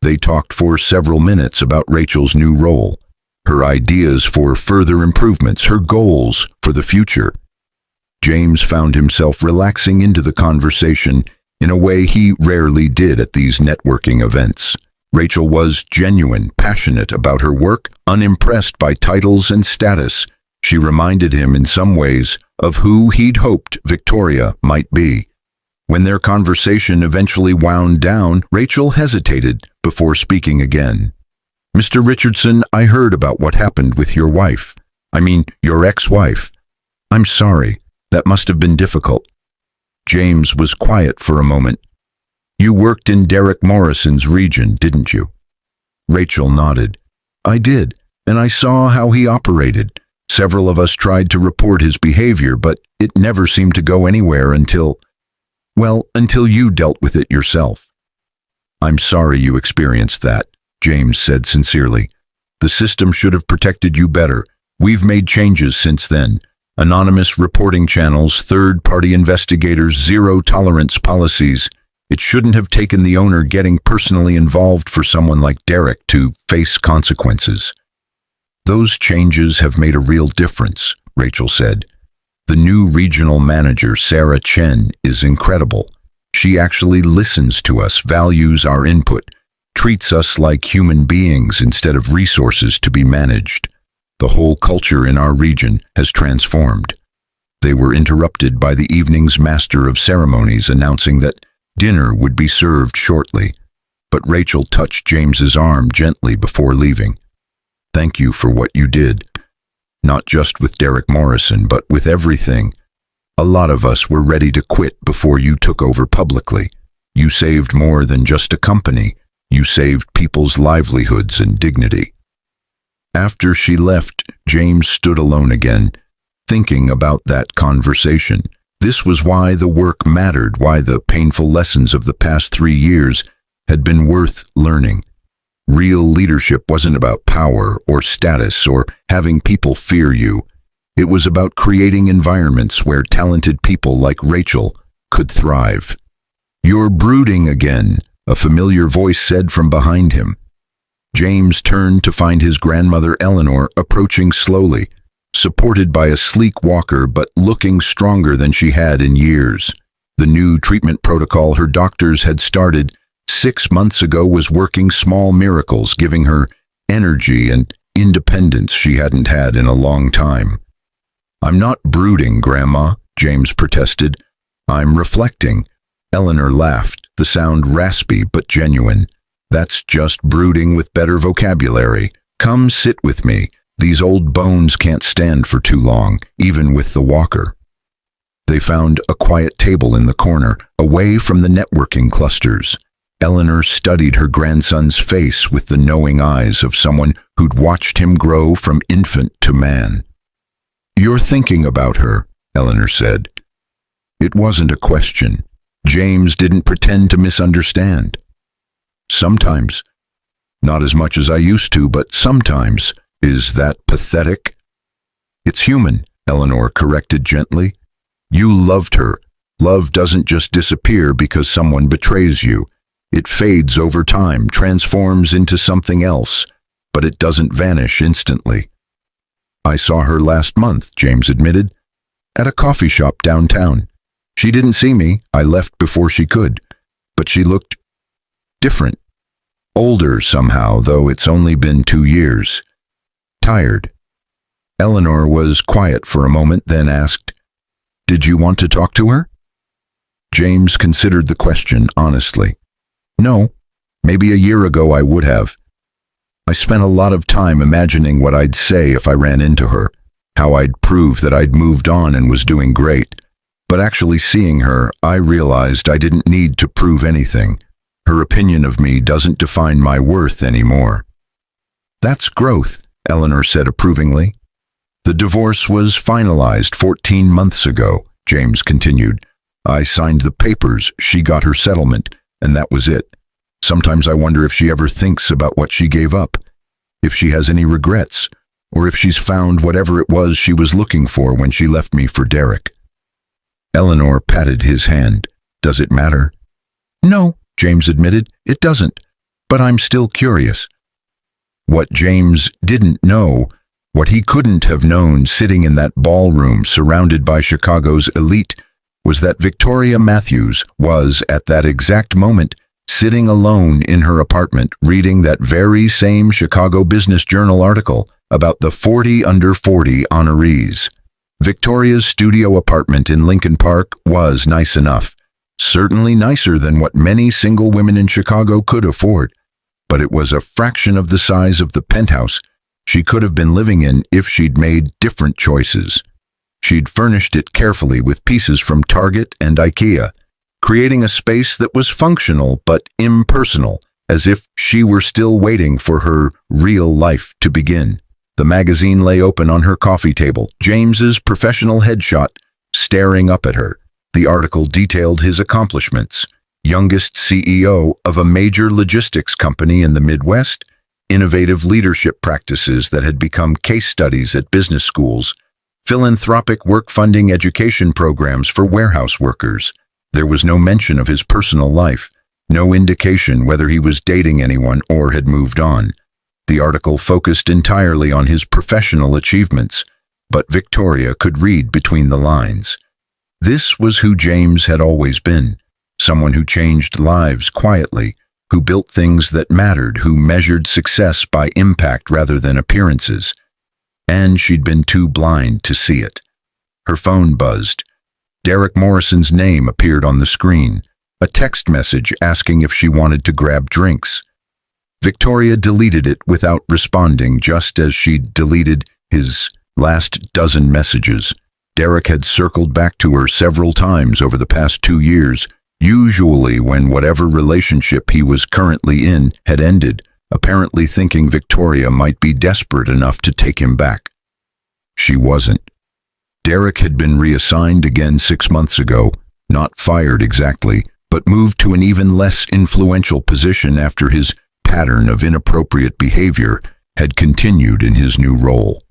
They talked for several minutes about Rachel's new role, her ideas for further improvements, her goals for the future. James found himself relaxing into the conversation in a way he rarely did at these networking events. Rachel was genuine, passionate about her work, unimpressed by titles and status. She reminded him in some ways of who he'd hoped Victoria might be. When their conversation eventually wound down, Rachel hesitated before speaking again. "Mr. Richardson, I heard about what happened with your wife. I mean, your ex-wife. I'm sorry. That must have been difficult." James was quiet for a moment. "You worked in Derek Morrison's region, didn't you?" Rachel nodded. "I did, and I saw how he operated. Several of us tried to report his behavior, but it never seemed to go anywhere until you dealt with it yourself." "I'm sorry you experienced that," James said sincerely. "The system should have protected you better. We've made changes since then. Anonymous reporting channels, third-party investigators, zero-tolerance policies. It shouldn't have taken the owner getting personally involved for someone like Derek to face consequences." "Those changes have made a real difference," Rachel said. "The new regional manager, Sarah Chen, is incredible. She actually listens to us, values our input, treats us like human beings instead of resources to be managed. The whole culture in our region has transformed." They were interrupted by the evening's master of ceremonies announcing that dinner would be served shortly, but Rachel touched James's arm gently before leaving. "Thank you for what you did. Not just with Derek Morrison, but with everything. A lot of us were ready to quit before you took over publicly. You saved more than just a company. You saved people's livelihoods and dignity." After she left, James stood alone again, thinking about that conversation. This was why the work mattered, why the painful lessons of the past 3 years had been worth learning. Real leadership wasn't about power or status or having people fear you. It was about creating environments where talented people like Rachel could thrive. "You're brooding again," a familiar voice said from behind him. James turned to find his grandmother Eleanor approaching slowly, supported by a sleek walker but looking stronger than she had in years. The new treatment protocol her doctors had started 6 months ago was working small miracles, giving her energy and independence she hadn't had in a long time. "I'm not brooding, Grandma," James protested. "I'm reflecting." Eleanor laughed, the sound raspy but genuine. "That's just brooding with better vocabulary. Come sit with me. These old bones can't stand for too long, even with the walker." They found a quiet table in the corner, away from the networking clusters. Eleanor studied her grandson's face with the knowing eyes of someone who'd watched him grow from infant to man. "You're thinking about her," Eleanor said. It wasn't a question. James didn't pretend to misunderstand. Sometimes. Not as much as I used to, but sometimes. Is that pathetic? It's human, Eleanor corrected gently. You loved her. Love doesn't just disappear because someone betrays you. It fades over time, transforms into something else, but it doesn't vanish instantly. I saw her last month, James admitted, at a coffee shop downtown. She didn't see me. I left before she could, but she looked different. Older somehow, though it's only been 2 years. Tired. Eleanor was quiet for a moment, then asked, "Did you want to talk to her?" James considered the question honestly. No, maybe a year ago I would have. I spent a lot of time imagining what I'd say if I ran into her, how I'd prove that I'd moved on and was doing great. But actually seeing her, I realized I didn't need to prove anything. Her opinion of me doesn't define my worth anymore. That's growth, Eleanor said approvingly. The divorce was finalized 14 months ago, James continued. I signed the papers, she got her settlement, and that was it. Sometimes I wonder if she ever thinks about what she gave up, if she has any regrets, or if she's found whatever it was she was looking for when she left me for Derek. Eleanor patted his hand. Does it matter? No, James admitted, it doesn't, but I'm still curious. What James didn't know, what he couldn't have known sitting in that ballroom surrounded by Chicago's elite, was that Victoria Matthews was, at that exact moment, sitting alone in her apartment reading that very same Chicago Business Journal article about the 40 under 40 honorees. Victoria's studio apartment in Lincoln Park was nice enough, certainly nicer than what many single women in Chicago could afford, but it was a fraction of the size of the penthouse she could have been living in if she'd made different choices. She'd furnished it carefully with pieces from Target and IKEA, creating a space that was functional but impersonal, as if she were still waiting for her real life to begin. The magazine lay open on her coffee table, James's professional headshot staring up at her. The article detailed his accomplishments. Youngest CEO of a major logistics company in the Midwest, innovative leadership practices that had become case studies at business schools, philanthropic work-funding education programs for warehouse workers. There was no mention of his personal life, no indication whether he was dating anyone or had moved on. The article focused entirely on his professional achievements, but Victoria could read between the lines. This was who James had always been, someone who changed lives quietly, who built things that mattered, who measured success by impact rather than appearances. And she'd been too blind to see it. Her phone buzzed. Derek Morrison's name appeared on the screen, a text message asking if she wanted to grab drinks. Victoria deleted it without responding, just as she'd deleted his last dozen messages. Derek had circled back to her several times over the past 2 years, usually when whatever relationship he was currently in had ended, apparently thinking Victoria might be desperate enough to take him back. She wasn't. Derek had been reassigned again 6 months ago, not fired exactly, but moved to an even less influential position after his pattern of inappropriate behavior had continued in his new role.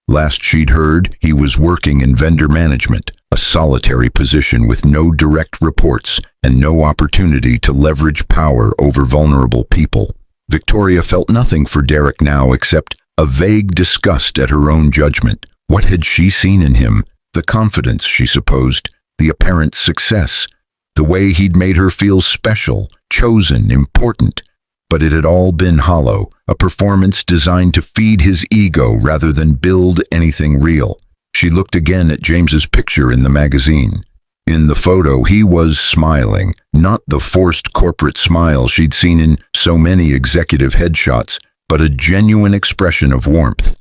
Last she'd heard, he was working in vendor management, a solitary position with no direct reports and no opportunity to leverage power over vulnerable people. Victoria felt nothing for Derek now except a vague disgust at her own judgment. What had she seen in him? The confidence, she supposed, the apparent success, the way he'd made her feel special, chosen, important. But it had all been hollow, a performance designed to feed his ego rather than build anything real. She looked again at James's picture in the magazine. In the photo, he was smiling, not the forced corporate smile she'd seen in so many executive headshots, but a genuine expression of warmth.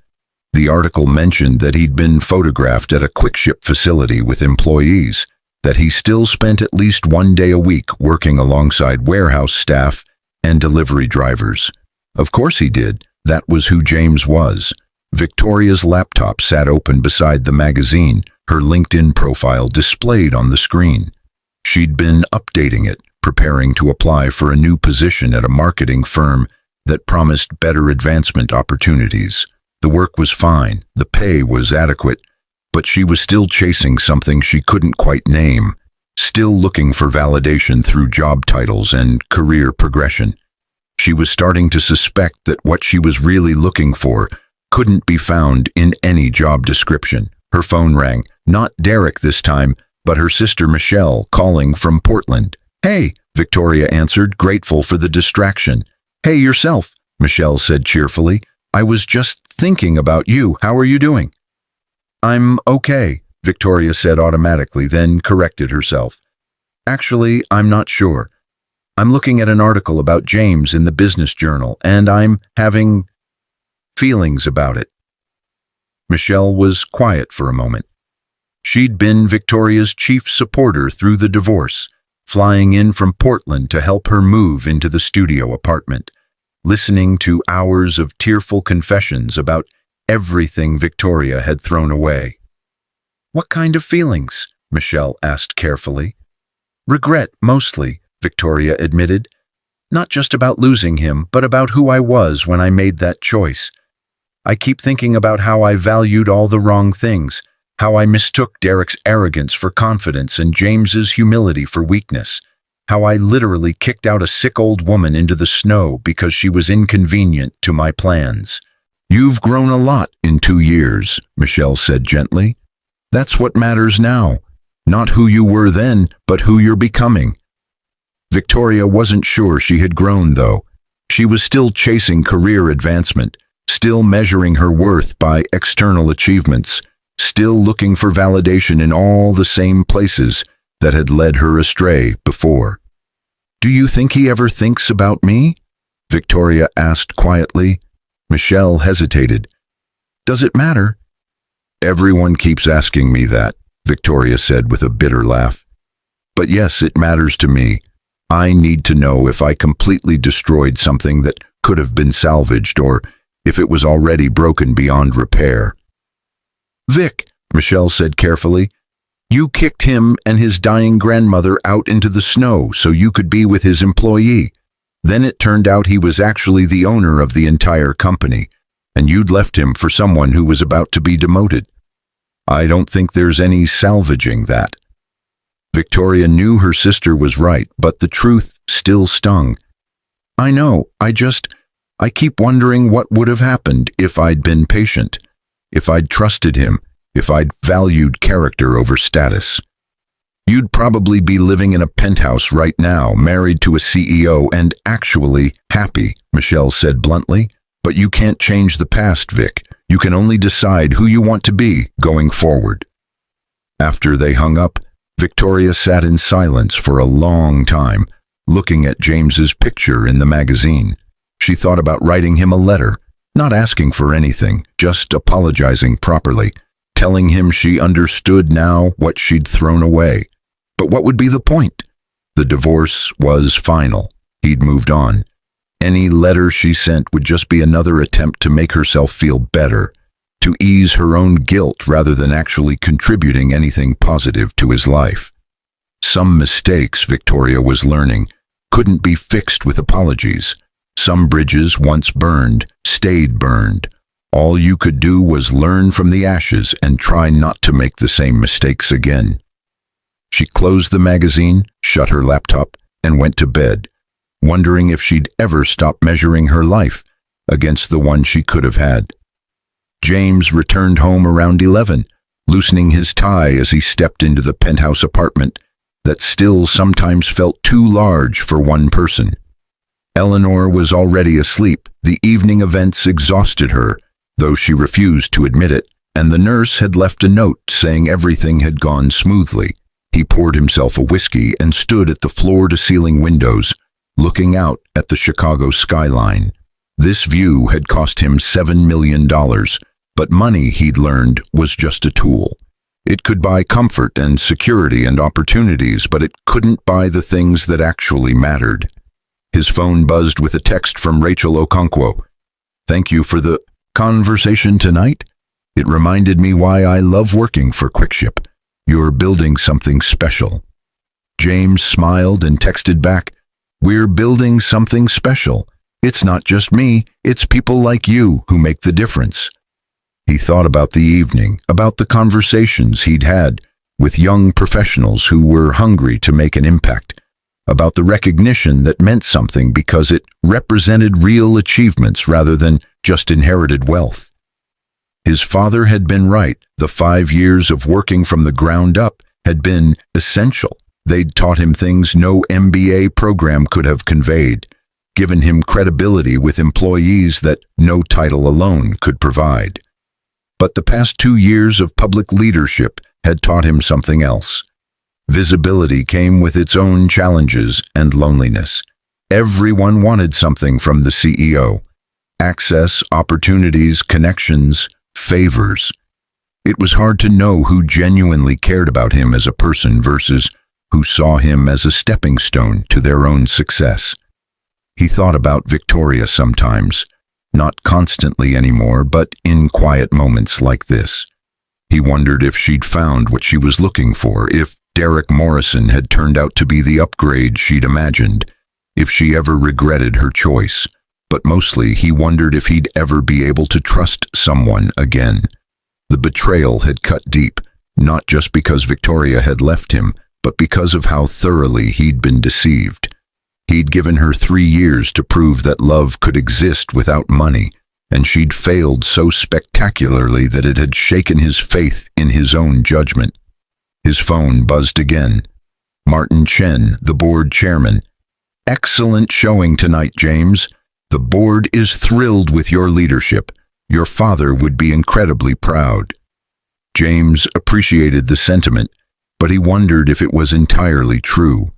The article mentioned that he'd been photographed at a quick-ship facility with employees, that he still spent at least 1 day a week working alongside warehouse staff and delivery drivers. Of course he did. That was who James was. Victoria's laptop sat open beside the magazine, her LinkedIn profile displayed on the screen. She'd been updating it, preparing to apply for a new position at a marketing firm that promised better advancement opportunities. The work was fine, the pay was adequate, but she was still chasing something she couldn't quite name, still looking for validation through job titles and career progression. She was starting to suspect that what she was really looking for couldn't be found in any job description. Her phone rang, not Derek this time, but her sister Michelle calling from Portland. "Hey," Victoria answered, grateful for the distraction. "Hey yourself," Michelle said cheerfully. "I was just thinking about you. How are you doing?" "I'm okay," Victoria said automatically, then corrected herself. "Actually, I'm not sure. I'm looking at an article about James in the Business Journal, and I'm having feelings about it." Michelle was quiet for a moment. She'd been Victoria's chief supporter through the divorce, flying in from Portland to help her move into the studio apartment, listening to hours of tearful confessions about everything Victoria had thrown away. "What kind of feelings?" Michelle asked carefully. "Regret, mostly," Victoria admitted. "Not just about losing him, but about who I was when I made that choice. I keep thinking about how I valued all the wrong things, how I mistook Derek's arrogance for confidence and James's humility for weakness, how I literally kicked out a sick old woman into the snow because she was inconvenient to my plans." "You've grown a lot in 2 years," Michelle said gently. "That's what matters now. Not who you were then, but who you're becoming." Victoria wasn't sure she had grown, though. She was still chasing career advancement, still measuring her worth by external achievements, still looking for validation in all the same places that had led her astray before. "Do you think he ever thinks about me?" Victoria asked quietly. Michelle hesitated. "Does it matter?" "Everyone keeps asking me that," Victoria said with a bitter laugh. "But yes, it matters to me. I need to know if I completely destroyed something that could have been salvaged or if it was already broken beyond repair." "Vic," Michelle said carefully, "you kicked him and his dying grandmother out into the snow so you could be with his employee. Then it turned out he was actually the owner of the entire company, and you'd left him for someone who was about to be demoted. I don't think there's any salvaging that." Victoria knew her sister was right, but the truth still stung. "I know, I keep wondering what would have happened if I'd been patient, if I'd trusted him, if I'd valued character over status. You'd probably be living in a penthouse right now, married to a CEO and actually happy," Michelle said bluntly. "But you can't change the past, Vic. You can only decide who you want to be going forward." After they hung up, Victoria sat in silence for a long time, looking at James's picture in the magazine. She thought about writing him a letter, not asking for anything, just apologizing properly, telling him she understood now what she'd thrown away. But what would be the point? The divorce was final. He'd moved on. Any letter she sent would just be another attempt to make herself feel better, to ease her own guilt rather than actually contributing anything positive to his life. Some mistakes, Victoria was learning, couldn't be fixed with apologies. Some bridges, once burned, stayed burned. All you could do was learn from the ashes and try not to make the same mistakes again. She closed the magazine, shut her laptop, and went to bed, wondering if she'd ever stop measuring her life against the one she could have had. James returned home around 11, loosening his tie as he stepped into the penthouse apartment that still sometimes felt too large for one person. Eleanor was already asleep. The evening events exhausted her, though she refused to admit it, and the nurse had left a note saying everything had gone smoothly. He poured himself a whiskey and stood at the floor-to-ceiling windows, looking out at the Chicago skyline. This view had cost him $7 million, but money, he'd learned, was just a tool. It could buy comfort and security and opportunities, but it couldn't buy the things that actually mattered. His phone buzzed with a text from Rachel Okonkwo. "Thank you for the conversation tonight. It reminded me why I love working for Quickship. You're building something special." James smiled and texted back, "We're building something special. It's not just me, it's people like you who make the difference." He thought about the evening, about the conversations he'd had with young professionals who were hungry to make an impact, about the recognition that meant something because it represented real achievements rather than just inherited wealth. His father had been right. The 5 years of working from the ground up had been essential. They'd taught him things no MBA program could have conveyed, given him credibility with employees that no title alone could provide. But the past 2 years of public leadership had taught him something else. Visibility came with its own challenges and loneliness. Everyone wanted something from the CEO. Access, opportunities, connections, favors. It was hard to know who genuinely cared about him as a person versus who saw him as a stepping stone to their own success. He thought about Victoria sometimes, not constantly anymore, but in quiet moments like this. He wondered if she'd found what she was looking for, if Derek Morrison had turned out to be the upgrade she'd imagined, if she ever regretted her choice. But mostly he wondered if he'd ever be able to trust someone again. The betrayal had cut deep, not just because Victoria had left him, but because of how thoroughly he'd been deceived. He'd given her 3 years to prove that love could exist without money, and she'd failed so spectacularly that it had shaken his faith in his own judgment. His phone buzzed again. Martin Chen, the board chairman. "Excellent showing tonight, James. The board is thrilled with your leadership. Your father would be incredibly proud." James appreciated the sentiment, but he wondered if it was entirely true.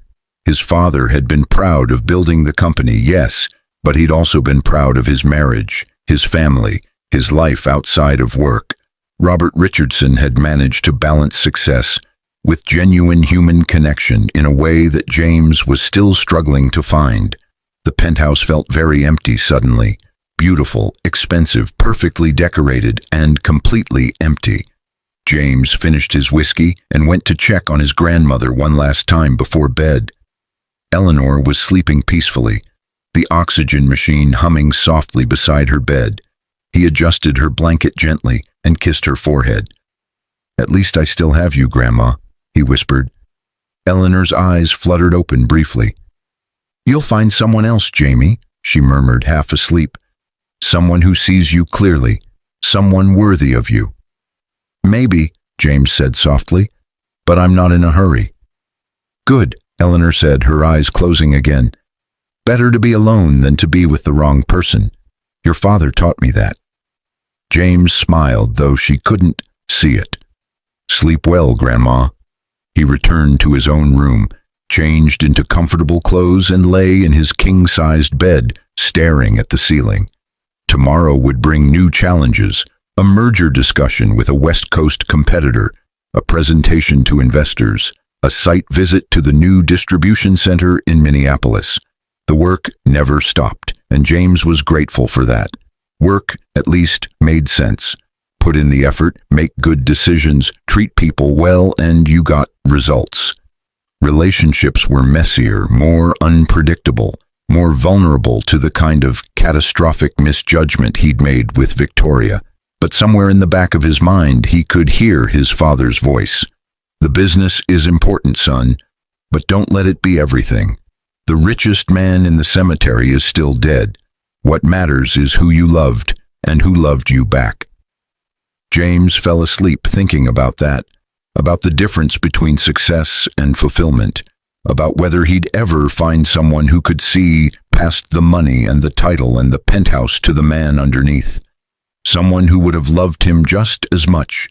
His father had been proud of building the company, yes, but he'd also been proud of his marriage, his family, his life outside of work. Robert Richardson had managed to balance success with genuine human connection in a way that James was still struggling to find. The penthouse felt very empty suddenly. Beautiful, expensive, perfectly decorated, and completely empty. James finished his whiskey and went to check on his grandmother one last time before bed. Eleanor was sleeping peacefully, the oxygen machine humming softly beside her bed. He adjusted her blanket gently and kissed her forehead. "At least I still have you, Grandma," he whispered. Eleanor's eyes fluttered open briefly. "You'll find someone else, Jamie," she murmured, half asleep. "Someone who sees you clearly, someone worthy of you." "Maybe," James said softly, "but I'm not in a hurry." "Good," Eleanor said, her eyes closing again. "Better to be alone than to be with the wrong person. Your father taught me that." James smiled, though she couldn't see it. "Sleep well, Grandma." He returned to his own room, changed into comfortable clothes, and lay in his king-sized bed, staring at the ceiling. Tomorrow would bring new challenges. A merger discussion with a West Coast competitor, a presentation to investors, a site visit to the new distribution center in Minneapolis. The work never stopped, and James was grateful for that. Work, at least, made sense. Put in the effort, make good decisions, treat people well, and you got results. Relationships were messier, more unpredictable, more vulnerable to the kind of catastrophic misjudgment he'd made with Victoria. But somewhere in the back of his mind, he could hear his father's voice. "The business is important, son, but don't let it be everything. The richest man in the cemetery is still dead. What matters is who you loved and who loved you back." James fell asleep thinking about that, about the difference between success and fulfillment, about whether he'd ever find someone who could see past the money and the title and the penthouse to the man underneath. Someone who would have loved him just as much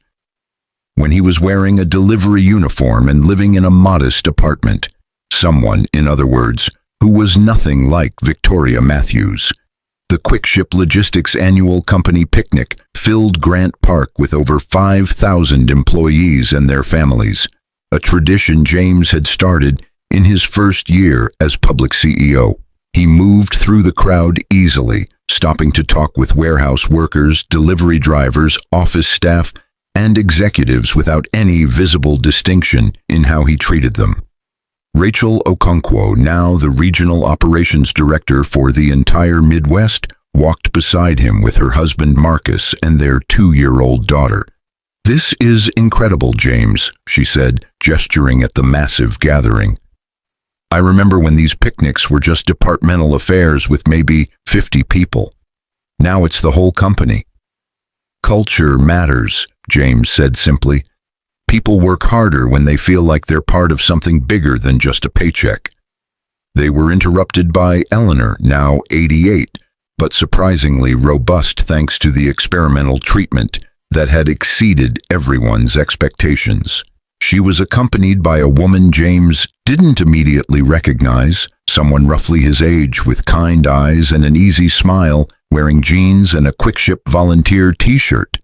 when he was wearing a delivery uniform and living in a modest apartment. Someone, in other words, who was nothing like Victoria Matthews. The Quickship Logistics annual company picnic filled Grant Park with over 5,000 employees and their families, a tradition James had started in his first year as public CEO. He moved through the crowd easily, stopping to talk with warehouse workers, delivery drivers, office staff, and executives without any visible distinction in how he treated them. Rachel Okonkwo, now the regional operations director for the entire Midwest, walked beside him with her husband Marcus and their 2-year-old daughter. "This is incredible, James," she said, gesturing at the massive gathering. "I remember when these picnics were just departmental affairs with maybe 50 people. Now it's the whole company." "Culture matters," James said simply. "People work harder when they feel like they're part of something bigger than just a paycheck." They were interrupted by Eleanor, now 88, but surprisingly robust thanks to the experimental treatment that had exceeded everyone's expectations. She was accompanied by a woman James didn't immediately recognize, someone roughly his age with kind eyes and an easy smile, wearing jeans and a Quick-Ship volunteer t-shirt.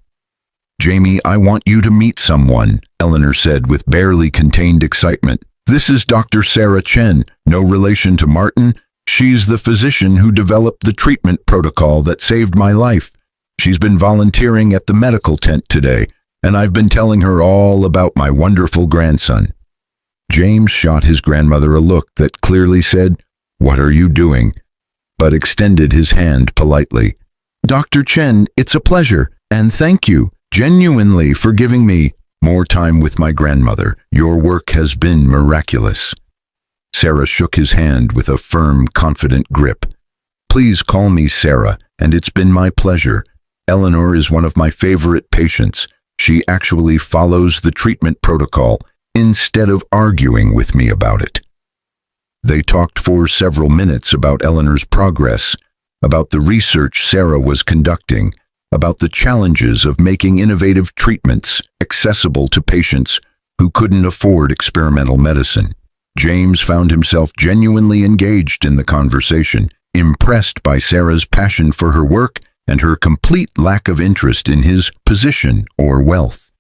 "Jamie, I want you to meet someone," Eleanor said with barely contained excitement. "This is Dr. Sarah Chen, no relation to Martin. She's the physician who developed the treatment protocol that saved my life. She's been volunteering at the medical tent today, and I've been telling her all about my wonderful grandson." James shot his grandmother a look that clearly said, "What are you doing?" but extended his hand politely. "Dr. Chen, it's a pleasure, and thank you, genuinely, for giving me more time with my grandmother. Your work has been miraculous." Sarah shook his hand with a firm, confident grip. "Please call me Sarah, and it's been my pleasure. Eleanor is one of my favorite patients. She actually follows the treatment protocol instead of arguing with me about it." They talked for several minutes about Eleanor's progress, about the research Sarah was conducting, about the challenges of making innovative treatments accessible to patients who couldn't afford experimental medicine. James found himself genuinely engaged in the conversation, impressed by Sarah's passion for her work and her complete lack of interest in his position or wealth.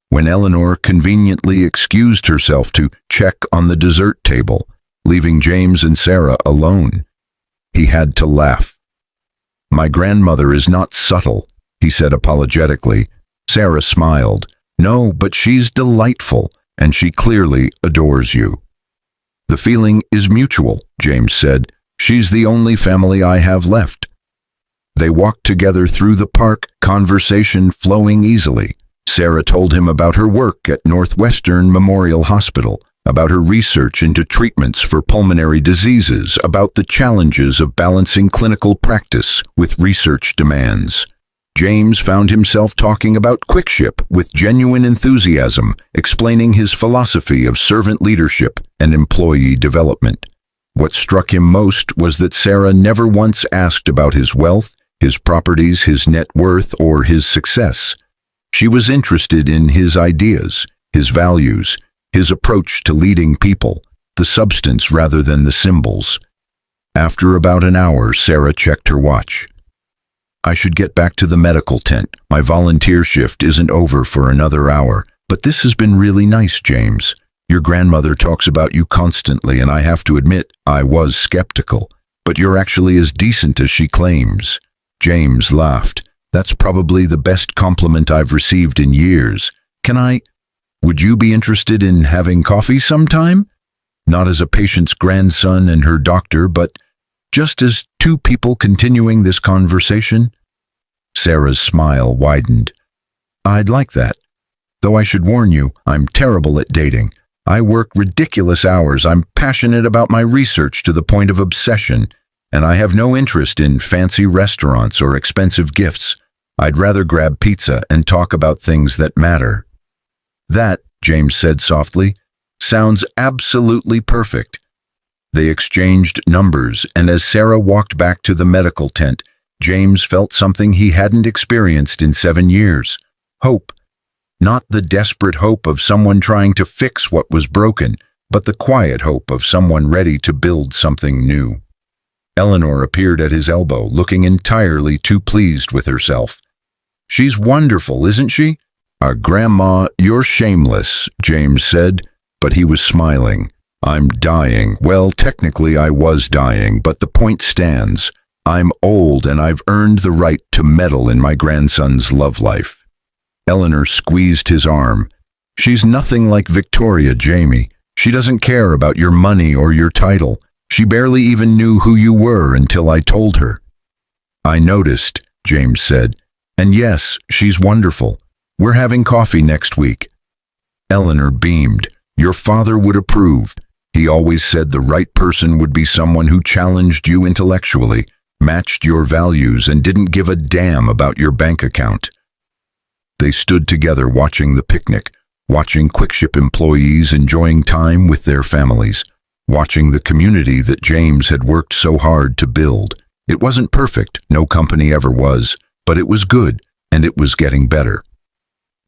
When Eleanor conveniently excused herself to check on the dessert table, leaving James and Sarah alone, he had to laugh. "My grandmother is not subtle," he said apologetically. Sarah smiled. "No, but she's delightful, and she clearly adores you." "The feeling is mutual," James said. "She's the only family I have left." They walked together through the park, conversation flowing easily. Sarah told him about her work at Northwestern Memorial Hospital, about her research into treatments for pulmonary diseases, about the challenges of balancing clinical practice with research demands. James found himself talking about Quick-Ship with genuine enthusiasm, explaining his philosophy of servant leadership and employee development. What struck him most was that Sarah never once asked about his wealth, his properties, his net worth, or his success. She was interested in his ideas, his values, his approach to leading people, the substance rather than the symbols. After about an hour, Sarah checked her watch. "I should get back to the medical tent. My volunteer shift isn't over for another hour, but this has been really nice, James. Your grandmother talks about you constantly, and I have to admit, I was skeptical. But you're actually as decent as she claims." James laughed. "That's probably the best compliment I've received in years. Would you be interested in having coffee sometime? Not as a patient's grandson and her doctor, but just as two people continuing this conversation?" Sarah's smile widened. "I'd like that. Though I should warn you, I'm terrible at dating. I work ridiculous hours. I'm passionate about my research to the point of obsession, and I have no interest in fancy restaurants or expensive gifts. I'd rather grab pizza and talk about things that matter." "That," James said softly, "sounds absolutely perfect." They exchanged numbers, and as Sarah walked back to the medical tent, James felt something he hadn't experienced in 7 years. Hope. Not the desperate hope of someone trying to fix what was broken, but the quiet hope of someone ready to build something new. Eleanor appeared at his elbow, looking entirely too pleased with herself. "She's wonderful, isn't she?" "Grandma, you're shameless," James said, but he was smiling. "I'm dying. Well, technically I was dying, but the point stands. I'm old and I've earned the right to meddle in my grandson's love life. Eleanor squeezed his arm. She's nothing like Victoria, Jamie. She doesn't care about your money or your title. She barely even knew who you were until I told her. I noticed, James said. And yes, she's wonderful. We're having coffee next week. Eleanor beamed. Your father would approve. He always said the right person would be someone who challenged you intellectually, matched your values, and didn't give a damn about your bank account. They stood together watching the picnic, watching QuickShip employees enjoying time with their families, watching the community that James had worked so hard to build. It wasn't perfect, no company ever was, but it was good, and it was getting better.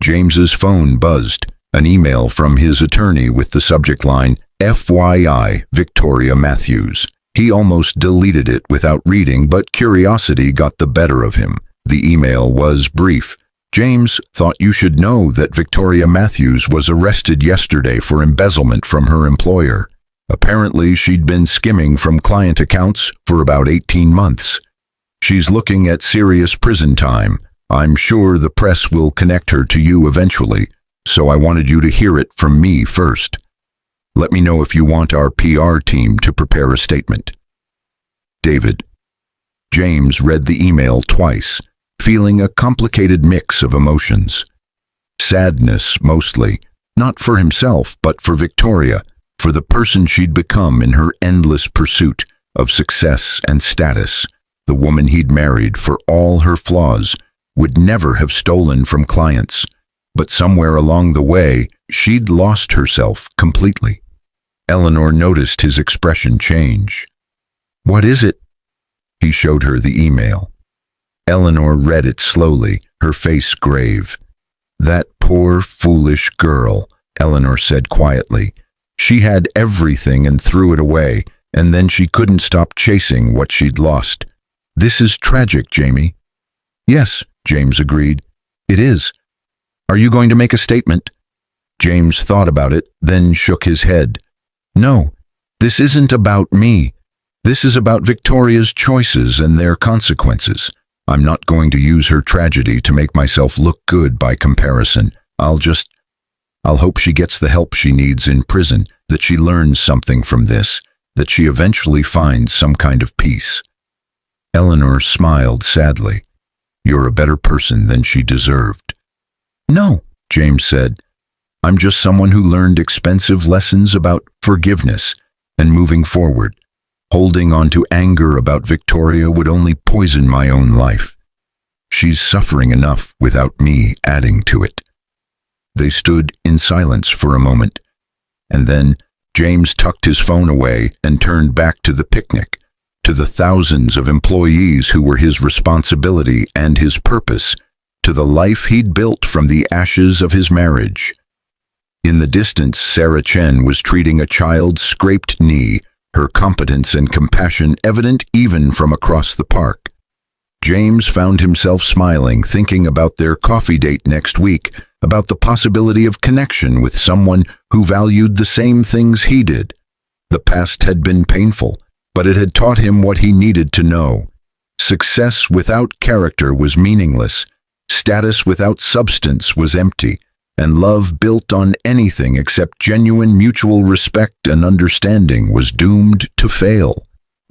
James's phone buzzed, an email from his attorney with the subject line, FYI, Victoria Matthews. He almost deleted it without reading, but curiosity got the better of him. The email was brief. James thought you should know that Victoria Matthews was arrested yesterday for embezzlement from her employer. Apparently, she'd been skimming from client accounts for about 18 months. She's looking at serious prison time. I'm sure the press will connect her to you eventually, so I wanted you to hear it from me first. Let me know if you want our PR team to prepare a statement. David. James read the email twice, feeling a complicated mix of emotions. Sadness, mostly, not for himself, but for Victoria, for the person she'd become in her endless pursuit of success and status. The woman he'd married, for all her flaws, would never have stolen from clients. But somewhere along the way, she'd lost herself completely. Eleanor noticed his expression change. What is it? He showed her the email. Eleanor read it slowly, her face grave. That poor, foolish girl, Eleanor said quietly. She had everything and threw it away, and then she couldn't stop chasing what she'd lost. This is tragic, Jamie. Yes, James agreed. It is. Are you going to make a statement? James thought about it, then shook his head. No, this isn't about me. This is about Victoria's choices and their consequences. I'm not going to use her tragedy to make myself look good by comparison. I'll hope she gets the help she needs in prison, that she learns something from this, that she eventually finds some kind of peace. Eleanor smiled sadly. You're a better person than she deserved. No, James said. I'm just someone who learned expensive lessons about forgiveness and moving forward. Holding on to anger about Victoria would only poison my own life. She's suffering enough without me adding to it. They stood in silence for a moment, and then James tucked his phone away and turned back to the picnic, to the thousands of employees who were his responsibility and his purpose, to the life he'd built from the ashes of his marriage. In the distance, Sarah Chen was treating a child's scraped knee, her competence and compassion evident even from across the park. James found himself smiling, thinking about their coffee date next week, about the possibility of connection with someone who valued the same things he did. The past had been painful, but it had taught him what he needed to know. Success without character was meaningless, status without substance was empty, and love built on anything except genuine mutual respect and understanding was doomed to fail.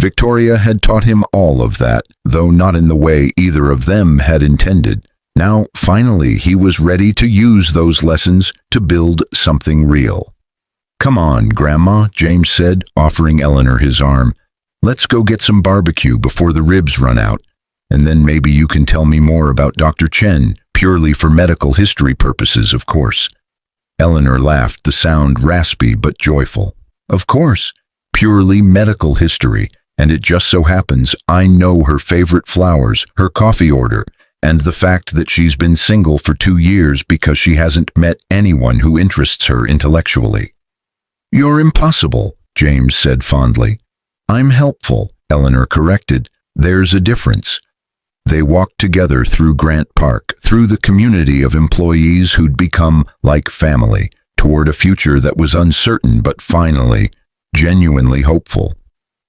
Victoria had taught him all of that, though not in the way either of them had intended. Now, finally, he was ready to use those lessons to build something real. Come on, Grandma, James said, offering Eleanor his arm. Let's go get some barbecue before the ribs run out, and then maybe you can tell me more about Dr. Chen, purely for medical history purposes, of course. Eleanor laughed, the sound raspy but joyful. Of course, purely medical history, and it just so happens I know her favorite flowers, her coffee order, and the fact that she's been single for 2 years because she hasn't met anyone who interests her intellectually. You're impossible, James said fondly. I'm helpful, Eleanor corrected. There's a difference. They walked together through Grant Park, through the community of employees who'd become like family, toward a future that was uncertain but finally, genuinely hopeful.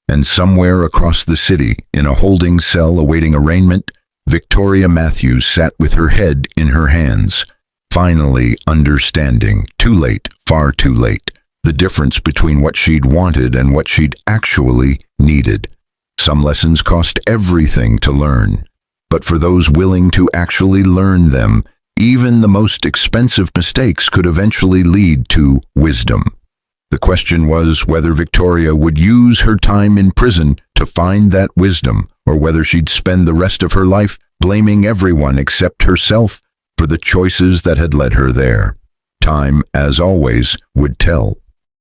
And somewhere across the city, in a holding cell awaiting arraignment, Victoria Matthews sat with her head in her hands, finally understanding, too late, far too late, the difference between what she'd wanted and what she'd actually needed. Some lessons cost everything to learn, but for those willing to actually learn them, even the most expensive mistakes could eventually lead to wisdom. The question was whether Victoria would use her time in prison to find that wisdom, or whether she'd spend the rest of her life blaming everyone except herself for the choices that had led her there. Time, as always, would tell.